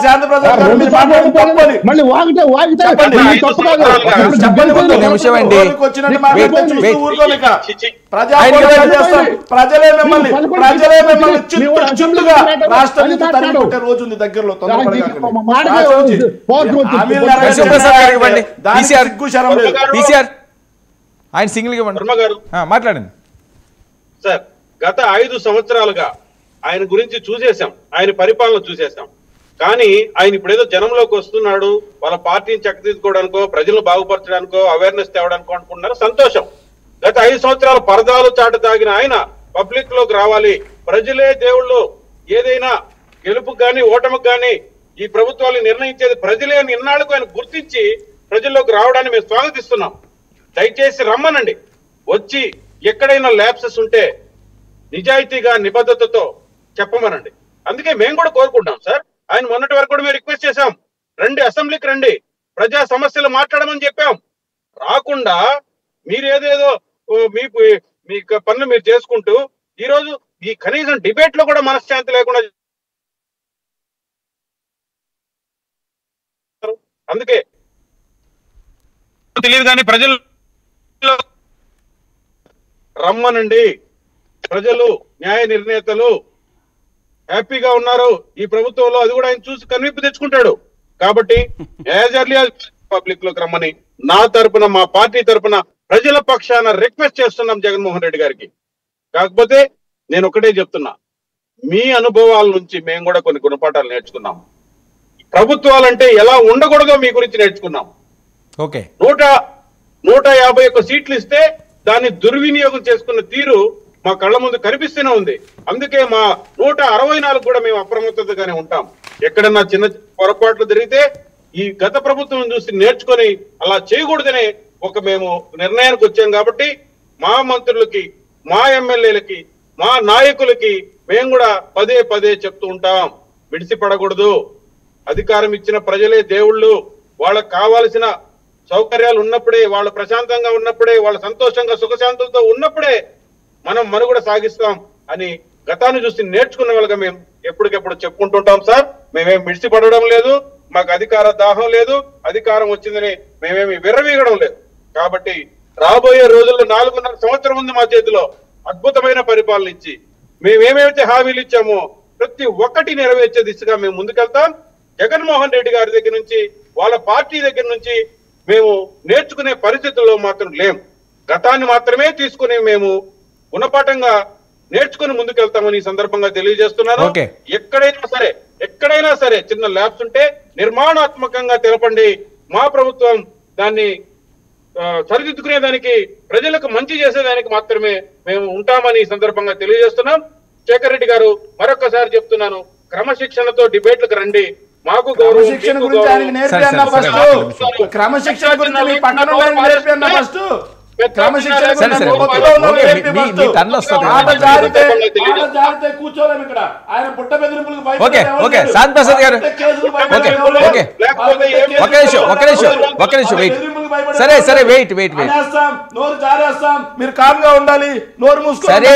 శాంతి ప్రసాద్ గారు ప్రజలే మిమ్మల్ని చిట్టుగా రాష్ట్రం నుంచి తరిమి కొట్టే రోజు ఉంది దగ్గరలో. ఆయన సింగిల్ గా మాట్లాడండి సార్. గత 5 సంవత్సరాలుగా ఆయన గురించి చూసేశాం, ఆయన పరిపాలన చూసేశాం. కానీ ఆయన ఇప్పుడేదో జనంలోకి వస్తున్నాడు, వాళ్ళ పార్టీని చక్కదిద్దుకోవడానికో ప్రజలను బాగుపరచడానికో అవేర్నెస్ తేవడానికో అనుకుంటున్నారు, సంతోషం. గత 5 సంవత్సరాలు పరదాలు చాటు తాగిన ఆయన పబ్లిక్ లోకి రావాలి, ప్రజలే దేవుళ్ళు, ఏదైనా గెలుపుకు కానీ ఓటమికి కానీ ఈ ప్రభుత్వాలు నిర్ణయించేది ప్రజలే అని ఇన్నాళ్లకు ఆయన గుర్తించి ప్రజల్లోకి రావడాన్ని మేము స్వాగతిస్తున్నాం. దయచేసి రమ్మనండి, వచ్చి ఎక్కడైనా ల్యాప్సెస్ ఉంటే నిజాయితీగా నిబద్ధతతో చెప్పమనండి. అందుకే మేము కూడా కోరుకుంటాం సార్. ఆయన మొన్నటి వరకు కూడా మేము రిక్వెస్ట్ చేశాం, రండి అసెంబ్లీకి రండి, ప్రజా సమస్యలు మాట్లాడమని చెప్పాం. రాకుండా మీరేదేదో మీ పనులు మీరు చేసుకుంటూ ఈరోజు ఈ కనీసం డిబేట్ లో కూడా మనశ్శాంతి లేకుండా, అందుకే తెలియదు కానీ ప్రజలు రమ్మనండి. ప్రజలు న్యాయ నిర్ణేతలు హ్యాపీగా ఉన్నారు ఈ ప్రభుత్వంలో, అది కూడా ఆయన చూసి కనువిప్పు తెచ్చుకుంటాడు. కాబట్టి యాజ్ ఎర్లీ పబ్లిక్ లోకి రమ్మని నా తరపున, మా పార్టీ తరపున ప్రజల పక్షాన రిక్వెస్ట్ చేస్తున్నాం జగన్మోహన్ రెడ్డి గారికి. కాకపోతే నేను ఒకటే చెప్తున్నా, మీ అనుభవాల నుంచి మేము కూడా కొన్ని గుణపాఠాలు నేర్చుకున్నాం. ప్రభుత్వాలంటే ఎలా ఉండకూడదో మీ గురించి నేర్చుకున్నాం. ఓకే, 151 సీట్లు ఇస్తే దాన్ని దుర్వినియోగం చేసుకున్న తీరు మా కళ్ళ ముందు కనిపిస్తూనే ఉంది. అందుకే మా 164 కూడా మేము అప్రమత్తతగానే ఉంటాం. ఎక్కడన్నా చిన్న పొరపాట్లు జరిగితే ఈ గత ప్రభుత్వం చూసి నేర్చుకొని అలా చేయకూడదనే మేము నిర్ణయానికి వచ్చాం. కాబట్టి మా మంత్రులకి, మా ఎమ్మెల్యేలకి, మా నాయకులకి మేము కూడా పదే పదే చెప్తూ ఉంటాం, విడిసిపడకూడదు. అధికారం ఇచ్చిన ప్రజలే దేవుళ్ళు, వాళ్ళకు కావాల్సిన సౌకర్యాలు ఉన్నప్పుడే, వాళ్ళు ప్రశాంతంగా ఉన్నప్పుడే, వాళ్ళు సంతోషంగా సుఖశాంతులతో ఉన్నప్పుడే మనం మనుగడ సాగిస్తాం అని గతాన్ని చూసి నేర్చుకున్న వాళ్ళగా మేము ఎప్పటికెప్పుడు చెప్పుకుంటుంటాం సార్. మేమేం విడిసిపడడం లేదు, మాకు అధికార దాహం లేదు, అధికారం వచ్చిందని మేమేమి విర్రవీగడం లేదు. కాబట్టి రాబోయే రోజుల్లో 4.5 సంవత్సరం ఉంది మా చేతిలో, అద్భుతమైన పరిపాలన ఇచ్చి మేమేమైతే హామీలు ఇచ్చామో ప్రతి ఒక్కటి నెరవేర్చే దిశగా మేము ముందుకెళ్తాం. జగన్మోహన్ రెడ్డి గారి దగ్గర నుంచి, వాళ్ళ పార్టీ దగ్గర నుంచి మేము నేర్చుకునే పరిస్థితుల్లో మాత్రం లేం. గతాన్ని మాత్రమే తీసుకుని మేము గుణపాఠంగా నేర్చుకుని ముందుకెళ్తామని ఈ సందర్భంగా తెలియజేస్తున్నాను. ఎక్కడైనా సరే చిన్న ల్యాబ్స్ ఉంటే నిర్మాణాత్మకంగా తెలపండి. మా ప్రభుత్వం దాన్ని సరిదిద్దుకునేదానికి, ప్రజలకు మంచి చేసేదానికి మాత్రమే మేము ఉంటామని ఈ సందర్భంగా తెలియజేస్తున్నాం. శేఖర్ రెడ్డి గారు, మరొకసారి చెప్తున్నాను, క్రమశిక్షణతో డిబేట్లకు రండి. మాకు క్రమశిక్షణ గురించి ఆయనకి నేర్పి అన్న ఫస్ట్. క్రమశిక్షణ గురించి మీ పక్కన నేర్పి అన్న ఫస్ట్. కూర్చోలేము ఇక్కడ. ఆయన పుట్ట బెదిరింపులకు నోరు జారేస్తాం, మీరు కామ్ గా ఉండాలి, నోరు మూసుకోండి.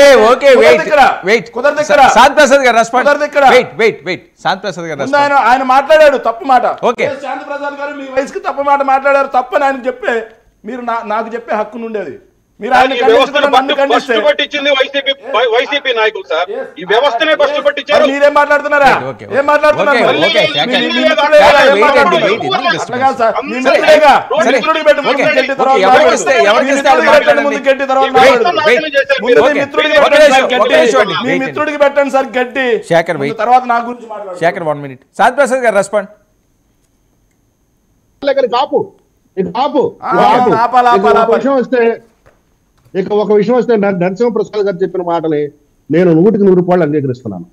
ఆయన మాట్లాడాడు తప్పు మాట. శాంతి ప్రసాద్ గారు మీ వయసుకి తప్పు మాట మాట్లాడారు, తప్పని ఆయన చెప్పే మీరు నాకు చెప్పే హక్కు ఉండేది. మీరు ఆయన వైసీపీ నాయకులు సార్, ఈ వ్యవస్థనే ఫస్ట్ పట్టించారు. మీరేం మాట్లాడుతున్నారా? ఏం మాట్లాడుతున్నారు? మీ మిత్రుడికి పెట్టండి సార్ గట్టి. తర్వాత నా గురించి మాట్లాడండి. శేఖర్ 1 minute. శాంతి ప్రసాద్ గారు రెస్పాండ్. ఒక విషయం వస్తే నరసింహప్రసాద్ గారు చెప్పిన మాటని నేను 100కి 100 అంగీకరిస్తున్నాను.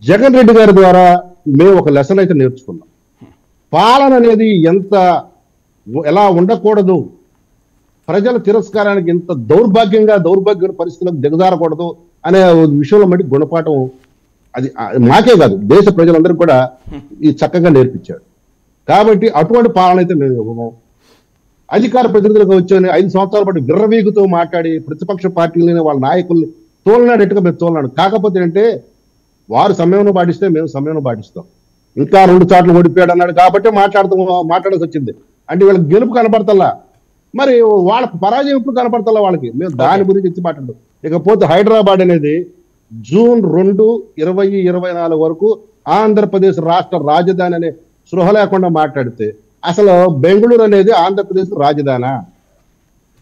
జగన్ రెడ్డి గారి ద్వారా మేము ఒక లెసన్ అయితే నేర్చుకున్నాం. పాలన అనేది ఎలా ఉండకూడదు, ప్రజల తిరస్కారానికి ఇంత దౌర్భాగ్య పరిస్థితులకు దిగజారకూడదు అనే విషయంలో మట్టి గుణపాఠం అది మాకే కాదు, దేశ ప్రజలందరికీ కూడా ఈ చక్కగా నేర్పించాడు. కాబట్టి అటువంటి పాలన అయితే మేము ఇవ్వము. అధికార ప్రతినిధులకు వచ్చి 5 సంవత్సరాల పాటు విర్రవీగుతూ మాట్లాడి ప్రతిపక్ష పార్టీలని వాళ్ళ నాయకుల్ని తోలనాడేట్టుగా మేము తోలనాడు. కాకపోతే అంటే వారు సమయం పాటిస్తే మేము సమయం పాటిస్తాం. ఇంకా 2 సార్లు ఓడిపోయాడు అన్నాడు కాబట్టి మాట్లాడాల్సి వచ్చింది. అంటే వీళ్ళకి గెలుపు కనపడతల్లా, మరి వాళ్ళ పరాజయం ఇప్పుడు కనపడతల్లా వాళ్ళకి. మేము దాని గురించి ఇచ్చి మాట్లాడదు. ఇకపోతే హైదరాబాద్ అనేది జూన్ 2, 2024 వరకు ఆంధ్రప్రదేశ్ రాష్ట్ర రాజధాని అనే స్పృహ లేకుండా మాట్లాడితే అసలు బెంగళూరు అనేది ఆంధ్రప్రదేశ్ రాజధానా?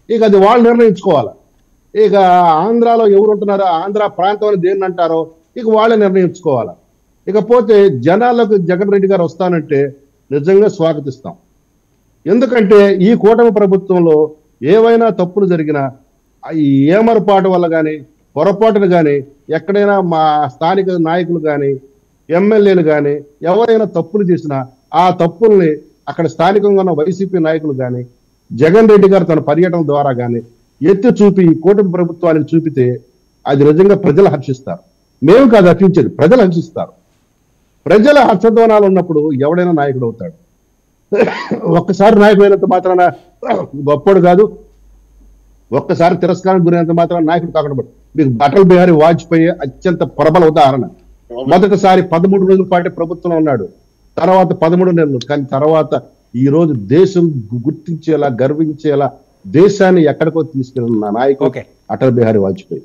ఇక అది వాళ్ళు నిర్ణయించుకోవాలి. ఇక ఆంధ్రాలో ఎవరు ఉంటున్నారో, ఆంధ్ర ప్రాంతం అని దేన్ని అంటారో ఇక వాళ్ళే నిర్ణయించుకోవాలా. ఇకపోతే జనాలకు జగన్ రెడ్డి గారు వస్తానంటే నిజంగా స్వాగతిస్తాం. ఎందుకంటే ఈ కూటమి ప్రభుత్వంలో ఏవైనా తప్పులు జరిగినా ఈ ఏమరపాటు వల్ల కానీ పొరపాటును కానీ ఎక్కడైనా మా స్థానిక నాయకులు కానీ ఎమ్మెల్యేలు కానీ ఎవరైనా తప్పులు చేసినా ఆ తప్పుల్ని అక్కడ స్థానికంగా ఉన్న వైసీపీ నాయకులు కానీ జగన్ రెడ్డి గారు తన పర్యటన ద్వారా కానీ ఎత్తి చూపి ఈ కూటమి ప్రభుత్వానికి చూపితే అది నిజంగా ప్రజలు హర్షిస్తారు. మేము కాదు హర్షించేది, ప్రజలు హర్షిస్తారు. ప్రజల హర్షధ్వానాలు ఉన్నప్పుడు ఎవడైనా నాయకుడు అవుతాడు. ఒక్కసారి నాయకుడు అయినంత మాత్రాన గొప్పడు కాదు, ఒక్కసారి తిరస్కారం గురైనంత మాత్రాన నాయకుడు కాకుండా. మీకు అటల్ బిహారీ వాజ్పేయి అత్యంత ప్రబల ఉదాహరణ. మొదటిసారి 13 రోజుల పాటు ప్రభుత్వంలో ఉన్నాడు, తర్వాత 13 నెలలు. కానీ తర్వాత ఈ రోజు దేశం గుర్తించేలా గర్వించేలా దేశాన్ని ఎక్కడికో తీసుకెళ్ళిన నాయకుడు అటల్ బిహారీ వాజ్పేయి.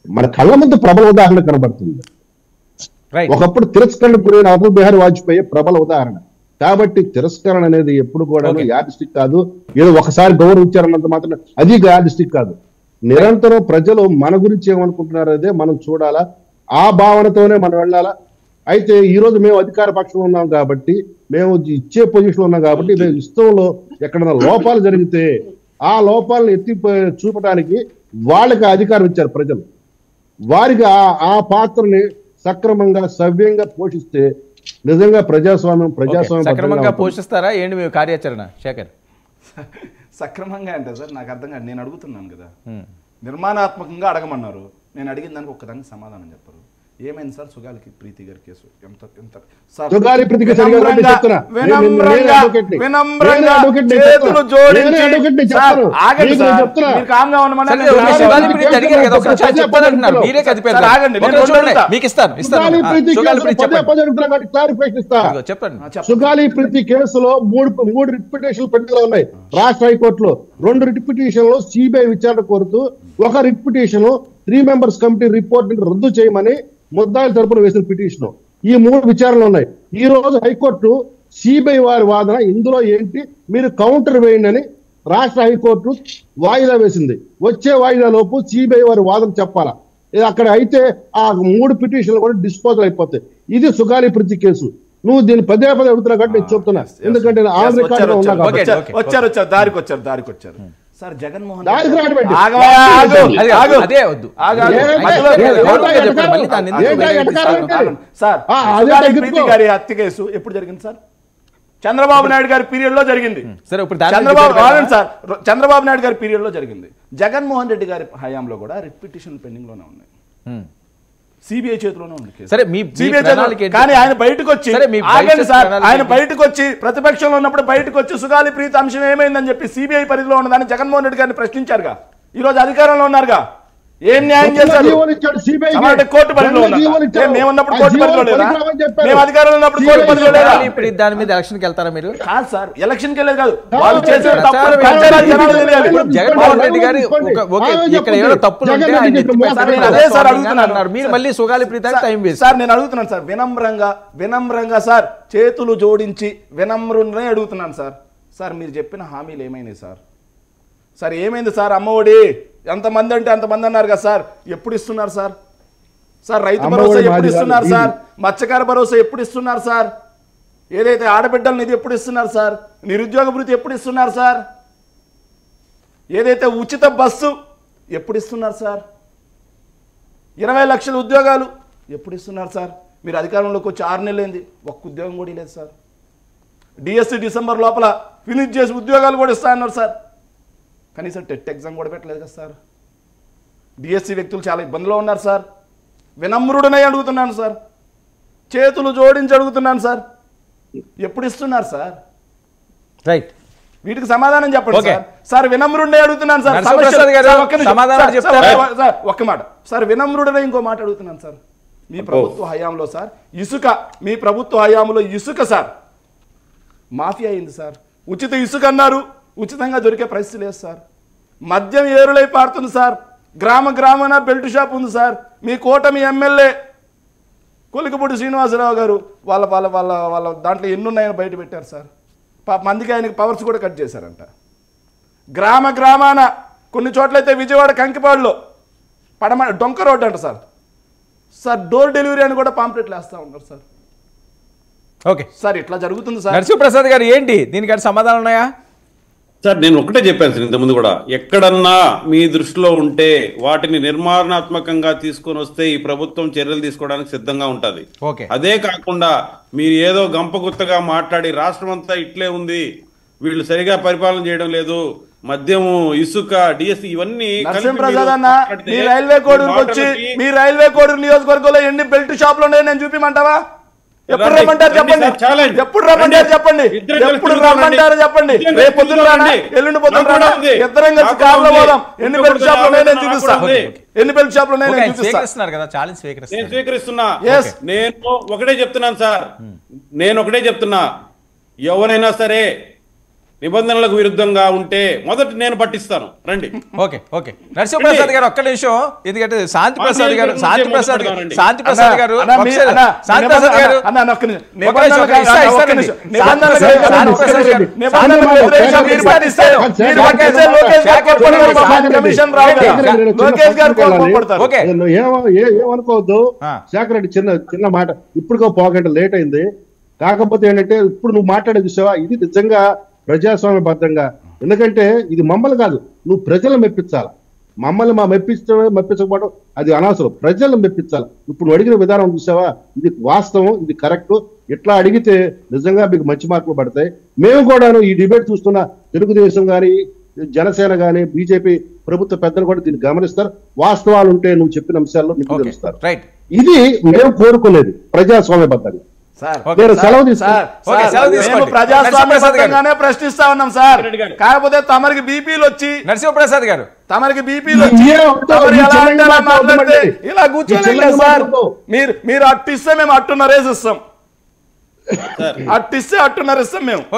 మన కళ్ళ ముందు ప్రబల ఉదాహరణ కనబడుతుంది. ఒకప్పుడు తిరస్కరణ గురైన అటల్ బిహారీ వాజ్పేయి ప్రబల ఉదాహరణ. కాబట్టి తిరస్కరణ అనేది ఎప్పుడు కూడా యాడిస్టిక్ కాదు, ఏదో ఒకసారి గౌరవించారన్నంత మాత్రం అది యాడిస్టిక్ కాదు. నిరంతరం ప్రజలు మన గురించి ఏమనుకుంటున్నారు అదే మనం చూడాలా, ఆ భావనతోనే మనం వెళ్ళాలా. అయితే ఈ రోజు మేము అధికార పక్షంలో ఉన్నాం కాబట్టి, మేము ఇచ్చే పొజిషన్ ఉన్నాం కాబట్టి, మేము ఇష్టంలో ఎక్కడైనా లోపాలు జరిగితే ఆ లోపాలను ఎత్తి చూపడానికి వాళ్ళకి అధికారం ఇచ్చారు ప్రజలు. వారికి ఆ పాత్రని సక్రమంగా సవ్యంగా పోషిస్తే నిజంగా ప్రజాస్వామ్యం సక్రమంగా పోషిస్తారా ఏంటి మీ కార్యాచరణ శేఖర్? సక్రమంగా అంటే సార్ నాకు అర్థం కాదు. నేను అడుగుతున్నాను కదా, నిర్మాణాత్మకంగా అడగమన్నారు, నేను అడిగిన దానికి ఒక్కదానికి సమాధానం చెప్పరు. ఏమైంది సార్ సుగాలి ప్రీతి గారి కేసు? ఎంత సుగాలి ప్రీతి గారి సుగాలి ప్రీతి కేసులో మూడు రిట్ పిటిషన్లు పెండింగ్ లో ఉన్నాయి రాష్ట్ర హైకోర్టులో. 2 రిట్ పిటిషన్లు సిబిఐ విచారణ కోరుతూ, ఒక writ petition 3 members committee report రద్దు చేయమని ముద్దాయిల తరపున వేసిన పిటిషన్. ఈ 3 విచారణలు ఉన్నాయి. ఈ రోజు హైకోర్టు సిబిఐ వారి వాదన ఇందులో ఏంటి, మీరు కౌంటర్ వేయండి అని రాష్ట్ర హైకోర్టు వాయిదా వేసింది. వచ్చే వాయిదా లోపు సిబిఐ వారి వాదన చెప్పాలా. అక్కడ అయితే ఆ 3 పిటిషన్లు కూడా డిస్పోజల్ అయిపోతాయి. ఇది సుగాలి ప్రీతి కేసు. నువ్వు దీన్ని పదే అడుగుతున్నా కాబట్టి నేను చెప్తున్నా, ఎందుకంటే వచ్చారు దారికి వచ్చారు సార్. జగన్మోహన్ గారి హత్య కేసు ఎప్పుడు జరిగింది సార్? చంద్రబాబు నాయుడు గారి పీరియడ్ లో జరిగింది. చంద్రబాబు నాయుడు గారి పీరియడ్ లో జరిగింది. జగన్మోహన్ రెడ్డి గారి హయాంలో కూడా రిట్ పిటిషన్ పెండింగ్ లోనే ఉన్నాయి. సిబిఐ చేతిలోనే ఉంది. కానీ ఆయన బయటకు వచ్చి ప్రతిపక్షంలో ఉన్నప్పుడు బయటకు వచ్చి సుగాలి ప్రీతి అంశం ఏమైందని చెప్పి సిబిఐ పరిధిలో ఉన్నదాన్ని జగన్మోహన్ రెడ్డి గారిని ప్రశ్నించారుగా. ఈ రోజు అధికారంలో ఉన్నారుగా. ఏం న్యాయం చేశారు? కోర్టు పరిధిలో మేమున్నప్పుడు కోర్టు పరిధిలో లేదా? మేము అధికారంలో ఉన్నప్పుడు కోర్టు పరిధిలో లేదా? దాని మీద ఎలక్షన్కి వెళ్తారా మీరు? కాదు సార్, ఎలక్షన్కి వెళ్ళేది కాదు. వాళ్ళు చేసే జగన్మోహన్ రెడ్డి గారు ఇక్కడ ఏదో తప్పులు మీరు మళ్ళీ సుగాలి ప్రీతి టైం వేస్ట్. సార్ నేను అడుగుతున్నాను సార్, వినమ్రంగా సార్ చేతులు జోడించి వినమ్రునే అడుగుతున్నాను సార్. సార్ మీరు చెప్పిన హామీలు ఏమైనాయి సార్? సార్ ఏమైంది సార్? అమ్మఒడి ఎంతమంది అంటే అంతమంది అన్నారు కదా సార్, ఎప్పుడు ఇస్తున్నారు సార్? సార్ రైతు భరోసా ఎప్పుడు ఇస్తున్నారు సార్? మత్స్యకార భరోసా ఎప్పుడు ఇస్తున్నారు సార్? ఏదైతే ఆడబిడ్డల నిధి ఎప్పుడు ఇస్తున్నారు సార్? నిరుద్యోగ భృతి ఎప్పుడు ఇస్తున్నారు సార్? ఏదైతే ఉచిత బస్సు ఎప్పుడు ఇస్తున్నారు సార్? 20 లక్షల ఉద్యోగాలు ఎప్పుడు ఇస్తున్నారు సార్? మీరు అధికారంలోకి వచ్చి 6 నెలలైంది, ఒక్క ఉద్యోగం కూడా లేదు సార్. డిఎస్సి డిసెంబర్ లోపల ఫినిష్ చేసి ఉద్యోగాలు కూడా ఇస్తా అన్నారు సార్. కనీసం టెట్ ఎగ్జామ్ కూడా పెట్టలేదు కదా సార్. డిఎస్సి వ్యక్తులు చాలా ఇబ్బందులో ఉన్నారు సార్. వినమ్రుడనే అడుగుతున్నాను సార్, చేతులు జోడించి అడుగుతున్నాను సార్, ఎప్పుడు ఇస్తున్నారు సార్? రైట్, వీటికి సమాధానం చెప్పండి సార్. సార్ వినమ్రుడనే అడుగుతున్నాను సార్. ఒక్క మాట సార్, వినమ్రుడనే ఇంకో మాట అడుగుతున్నాను సార్. మీ ప్రభుత్వ హయాంలో సార్ ఇసుక, మీ ప్రభుత్వ హయాంలో ఇసుక సార్ మాఫియా అయింది సార్. ఉచిత ఇసుక అన్నారు, ఉచితంగా దొరికే పరిస్థితి లేదు సార్. మద్యం ఏరులై పారుతుంది సార్. గ్రామాన బెల్ట్ షాప్ ఉంది సార్. మీ కూటమి ఎమ్మెల్యే కొలికపూడి శ్రీనివాసరావు గారు వాళ్ళ వాళ్ళ వాళ్ళ వాళ్ళ దాంట్లో ఎన్నున్నాయని బయట పెట్టారు సార్. మందికి ఆయనకి పవర్స్ కూడా కట్ చేశారంట. గ్రామాన కొన్ని చోట్లయితే విజయవాడ కంకిపాడులో డొంక రోడ్డు అంట సార్. సార్ డోర్ డెలివరీ అని కూడా పాంప్లెట్లు వేస్తా ఉన్నారు సార్. ఓకే సార్ ఇట్లా జరుగుతుంది సార్. నరసింహప్రసాద్ గారు ఏంటి దీనికి సమాధానం ఉన్నాయా? సార్ నేను ఒకటే చెప్పాను సార్ ఇంతకుముందు కూడా, ఎక్కడన్నా మీ దృష్టిలో ఉంటే వాటిని నిర్మాణాత్మకంగా తీసుకొని వస్తే ఈ ప్రభుత్వం చర్యలు తీసుకోవడానికి సిద్ధంగా ఉంటుంది. ఓకే. అదే కాకుండా మీరు ఏదో గంపగుత్తగా మాట్లాడి రాష్ట్రం అంతా ఇట్లే ఉంది, వీళ్ళు సరిగా పరిపాలన చేయడం లేదు, మద్యము, ఇసుక, డిఎస్సి ఇవన్నీ నరసింహప్రసాద్ అన్న మీ రైల్వే కోడూరుకి వచ్చి మీ రైల్వే కోడూరు నియోజకవర్గంలో ఎన్ని బెల్ట్ షాపులు ఉన్నాయో నేను చూపిమంటావా? ఎప్పుడు రమ్మంటారు చెప్పండి, ఎప్పుడు రమ్మంటారు చెప్పండి, ఎప్పుడు రమ్మంటారు చెప్పండి. రేపు పొద్దున రానా, ఎల్లుండి పొద్దున రానా, ఇద్దరం కలిసి కార్లో పోదాం. ఎన్ని బెల్ట్ షాపులు ఉన్నాయో నేను చూపిస్తా, ఎన్ని బెల్ట్ షాపులు ఉన్నాయో నేను చూపిస్తా. నేను స్వీకరిస్తున్నా. నేను ఒకటే చెప్తున్నాను సార్, నేను ఒకటే చెప్తున్నా, ఎవరైనా సరే నిబంధనలకు విరుద్ధంగా ఉంటే మొదట నేను పట్టిస్తాను, రండి. ఓకే ఓకే నరసింహప్రసాద్ గారు ఒక్క నిమిషం, ఎందుకంటే శాంతిప్రసాద్ గారు ఏమనుకోవద్దు. శేఖర్ రెడ్డి చిన్న మాట, ఇప్పుడు పోగంట లేట్ అయింది. కాకపోతే ఏంటంటే ఇప్పుడు నువ్వు మాట్లాడే విషయమా, ఇది నిజంగా ప్రజాస్వామ్యబద్ధంగా. ఎందుకంటే ఇది మమ్మల్ని కాదు, నువ్వు ప్రజలను మెప్పించాలి. మమ్మల్ని మెప్పించకపోవడం అది అనవసరం, ప్రజలను మెప్పించాలి. ఇప్పుడు నువ్వు అడిగిన విధానం చూసావా, ఇది వాస్తవం, ఇది కరెక్ట్. ఇట్లా అడిగితే నిజంగా మీకు మంచి మార్కులు పడతాయి. మేము కూడా ఈ డిబేట్ చూస్తున్న తెలుగుదేశం కానీ, జనసేన కానీ, బీజేపీ ప్రభుత్వ పెద్దలు కూడా దీన్ని గమనిస్తారు. వాస్తవాలు ఉంటే నువ్వు చెప్పిన అంశాల్లో మీకు తెలుస్తారు. ఇది మేము కోరుకునేది ప్రజాస్వామ్యబద్ధంగా. ప్రజాస్వామ్యంగానే ప్రశ్నిస్తా ఉన్నాం సార్. కాకపోతే తమరికి బీపీలు వచ్చి నరసింహప్రసాద్ గారు ఇలా కూర్చోలేదు సార్. మీరు అట్టిస్తే మేము అట్టున్నరేసి ఇస్తాం, అట్టిస్తే అట్టున్నరేస్తాం మేము.